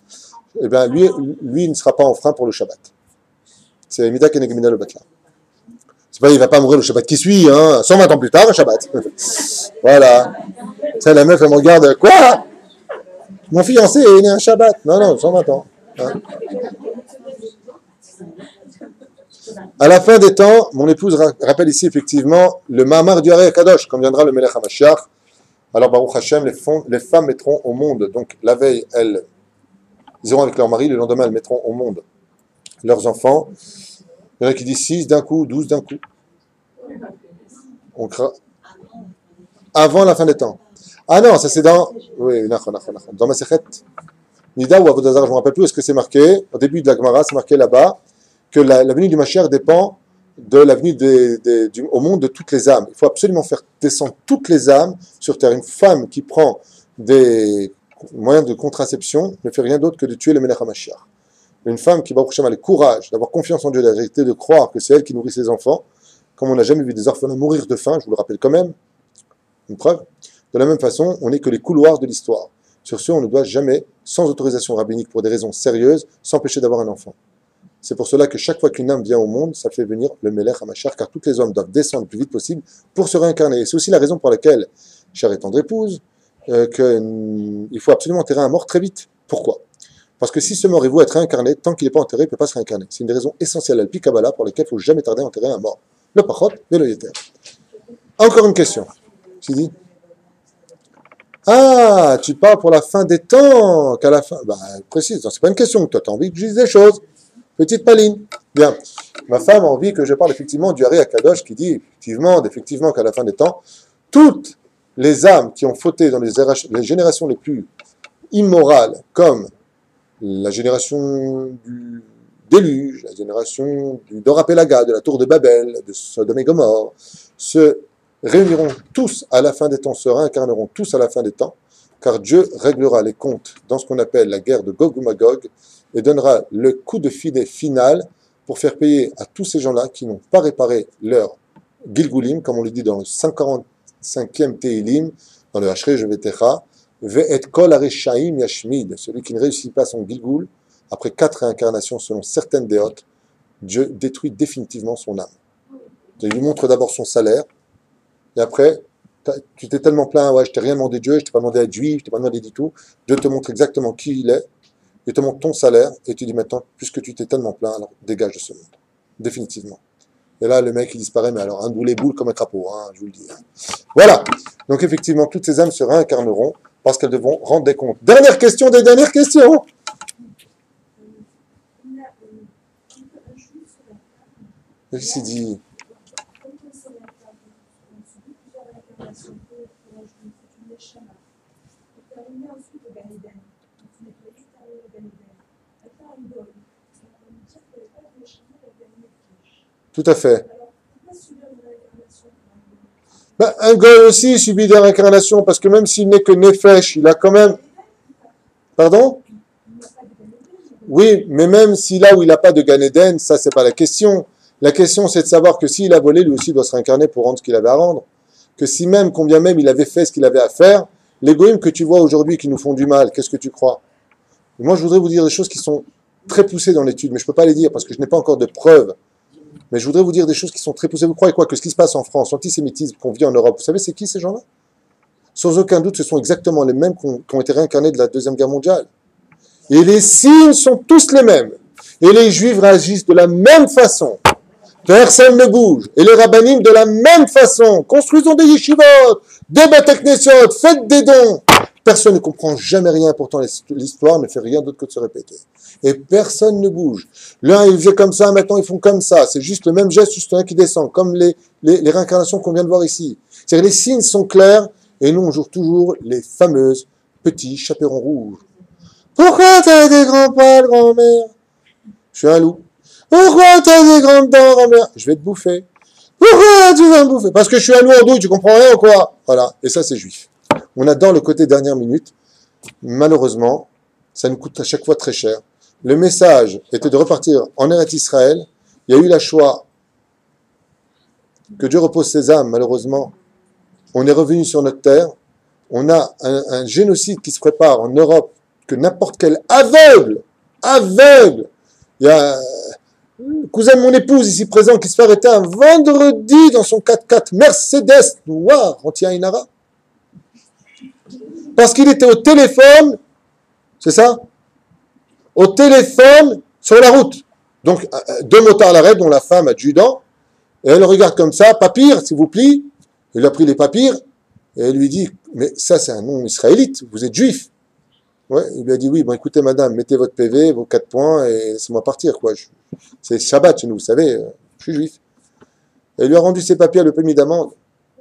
eh bien, lui, il ne sera pas enfreint pour le Shabbat. C'est Mida Kenegmina le Batla. C'est pas, il va pas mourir le Shabbat qui suit, 120 ans plus tard, un Shabbat. Voilà. Ça, la meuf, elle me regarde, quoi? Mon fiancé est né un Shabbat. Non, 120 ans. Hein. À la fin des temps, mon épouse rappelle ici effectivement le Mahamar du Harei Kadosh, quand viendra le Melech HaMashiach. Alors, Baruch Hashem, les femmes mettront au monde, donc la veille, elles iront avec leur mari, le lendemain, elles mettront au monde leurs enfants. Il y en a qui disent 6 d'un coup, 12 d'un coup. Avant la fin des temps. Ah non, ça c'est dans... Oui, dans ma Sechet Nida ou Avodazar, je ne me rappelle plus, est-ce que c'est marqué, au début de la Gemara, c'est marqué là-bas, que la venue du Mashiach dépend de la venue au monde de toutes les âmes. Il faut absolument faire descendre toutes les âmes sur terre. Une femme qui prend des moyens de contraception ne fait rien d'autre que de tuer le Melech HaMashiach. Une femme qui, Baruch Hashem, a le courage d'avoir confiance en Dieu, la vérité, de croire que c'est elle qui nourrit ses enfants, comme on n'a jamais vu des orphelins mourir de faim, je vous le rappelle quand même, une preuve. De la même façon, on n'est que les couloirs de l'histoire. Sur ce, on ne doit jamais, sans autorisation rabbinique, pour des raisons sérieuses, s'empêcher d'avoir un enfant. C'est pour cela que chaque fois qu'une âme vient au monde, ça fait venir le Melech HaMashiach, car tous les hommes doivent descendre le plus vite possible pour se réincarner. Et c'est aussi la raison pour laquelle, chère et tendre épouse, qu'il faut absolument enterrer un mort très vite. Pourquoi? Parce que si ce mort est voué à être réincarné, tant qu'il n'est pas enterré, il ne peut pas se réincarner. C'est une des raisons essentielles à l'Al-Pi-Kabbalah pour lesquelles il ne faut jamais tarder à enterrer un mort. Le Pachot et le Yeter. Encore une question. Sidi? Ah, tu parles pour la fin des temps, qu'à la fin... Bah, précise, c'est pas une question, toi, tu as envie que je dise des choses. Petite Paline. Bien. Ma femme a envie que je parle effectivement du Harei Akadosh qui dit effectivement qu'à la fin des temps, toutes les âmes qui ont fauté dans les générations les plus immorales, comme la génération du déluge, la génération du Dora Pelaga, de la tour de Babel, de Sodome et Gomorre, se réuniront tous à la fin des temps, se réincarneront tous à la fin des temps, car Dieu réglera les comptes dans ce qu'on appelle la guerre de Gog ou Magog et donnera le coup de filet final pour faire payer à tous ces gens-là qui n'ont pas réparé leur Gilgulim, comme on le dit dans le 145e Teilim, dans le Hachrei Jevetecha, Ve'et kol hareshaim yashmid, celui qui ne réussit pas son Gilgul, après 4 réincarnations selon certaines déotes, Dieu détruit définitivement son âme. Il lui montre d'abord son salaire, et après, tu t'es tellement plaint, ouais, je t'ai rien demandé de Dieu, je t'ai pas demandé à être juif, je t'ai pas demandé du tout, Dieu te montre exactement qui il est, il te montre ton salaire, et tu dis maintenant, puisque tu t'es tellement plaint, alors dégage de ce monde, définitivement. Et là, le mec, il disparaît, mais alors, un boulet boule comme un crapaud, je vous le dis. Voilà. Donc, effectivement, toutes ces âmes se réincarneront parce qu'elles devront rendre des comptes. Dernière question des dernières questions. Qu'est-ce qu'il dit? Tout à fait. Ben, un goy aussi subit des réincarnations, parce que même s'il n'est que Nefesh, il a quand même... Pardon? Oui, mais même si là où il n'a pas de Gan Eden, ça c'est pas la question. La question c'est de savoir que s'il a volé, lui aussi doit se réincarner pour rendre ce qu'il avait à rendre. Que si même, combien même il avait fait ce qu'il avait à faire, les goïms que tu vois aujourd'hui qui nous font du mal, qu'est-ce que tu crois? Et moi je voudrais vous dire des choses qui sont très poussées dans l'étude, mais je ne peux pas les dire parce que je n'ai pas encore de preuves. Mais je voudrais vous dire des choses qui sont très poussées. Vous croyez quoi? Que ce qui se passe en France, l'antisémitisme qu'on vit en Europe, vous savez c'est qui ces gens-là? Sans aucun doute, ce sont exactement les mêmes qui ont été réincarnés de la Deuxième Guerre mondiale. Et les signes sont tous les mêmes. Et les juifs réagissent de la même façon. Personne ne bouge. Et les rabbinim de la même façon. Construisons des yeshivot, des bateknesiot, faites des dons. Personne ne comprend jamais rien. Pourtant, l'histoire ne fait rien d'autre que de se répéter. Et personne ne bouge. L'un, il faisait comme ça, maintenant ils font comme ça. C'est juste le même geste, juste un qui descend. Comme les réincarnations qu'on vient de voir ici. C'est-à-dire les signes sont clairs. Et nous, on joue toujours les fameuses petits chaperons rouges. Pourquoi t'as des grands poils, grand-mère? Je suis un loup. Pourquoi t'as des grandes dents, grand-mère? Je vais te bouffer. Pourquoi tu vas me bouffer? Parce que je suis un loup en douille, tu comprends rien ou quoi? Voilà, et ça c'est juif. On adore le côté dernière minute. Malheureusement, ça nous coûte à chaque fois très cher. Le message était de repartir en Eretz Israël. Il y a eu la Shoah. Que Dieu repose ses âmes, malheureusement. On est revenu sur notre terre. On a un génocide qui se prépare en Europe que n'importe quel aveugle, il y a le cousin de mon épouse ici présent qui se fait arrêter un vendredi dans son 4x4 Mercedes noir anti-Ainara. Parce qu'il était au téléphone, c'est ça? Au téléphone sur la route. Donc, deux motards l'arrêtent, dont la femme adjudant, et elle le regarde comme ça, papyr, s'il vous plaît. Il a pris les papiers, et elle lui dit, mais ça c'est un nom israélite, vous êtes juif. Ouais, il lui a dit, oui, bon écoutez madame, mettez votre PV, vos 4 points, et laissez-moi partir, quoi. C'est Shabbat chez nous, vous savez, je suis juif. Et il lui a rendu ses papiers, le permis d'amende.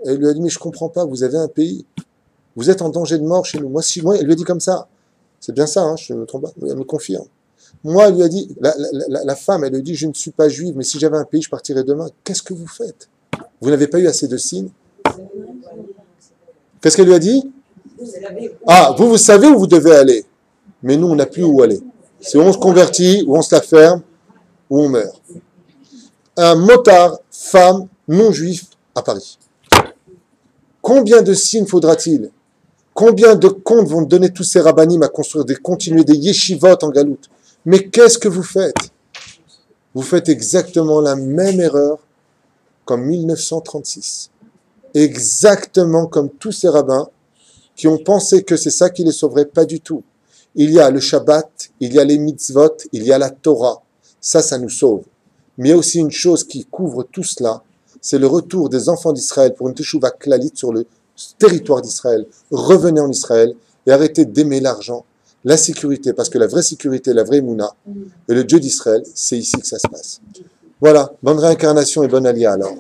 Et il lui a dit, mais je comprends pas, vous avez un pays, vous êtes en danger de mort chez nous. Moi, il lui a dit comme ça. C'est bien ça, hein, je ne me trompe pas, elle me confirme. Moi, il lui a dit, la femme, elle lui dit, je ne suis pas juive, mais si j'avais un pays, je partirais demain. Qu'est-ce que vous faites? Vous n'avez pas eu assez de signes? Qu'est-ce qu'elle lui a dit? Ah, vous savez où vous devez aller. Mais nous, on n'a plus où aller. C'est où on se convertit, où on se la ferme, où on meurt. Un motard, femme, non-juif, à Paris. Combien de signes faudra-t-il? Combien de comptes vont donner tous ces rabbinim à construire continuer des yeshivot en galoute? Mais qu'est-ce que vous faites? Vous faites exactement la même erreur qu'en 1936. Exactement comme tous ces rabbins qui ont pensé que c'est ça qui les sauverait, pas du tout. Il y a le Shabbat, il y a les mitzvot, il y a la Torah. Ça nous sauve. Mais il y a aussi une chose qui couvre tout cela, c'est le retour des enfants d'Israël pour une teshuva klalite sur le territoire d'Israël. Revenez en Israël et arrêtez d'aimer l'argent, la sécurité, parce que la vraie sécurité, la vraie mouna, et le Dieu d'Israël, c'est ici que ça se passe. Voilà, bonne réincarnation et bonne alia alors.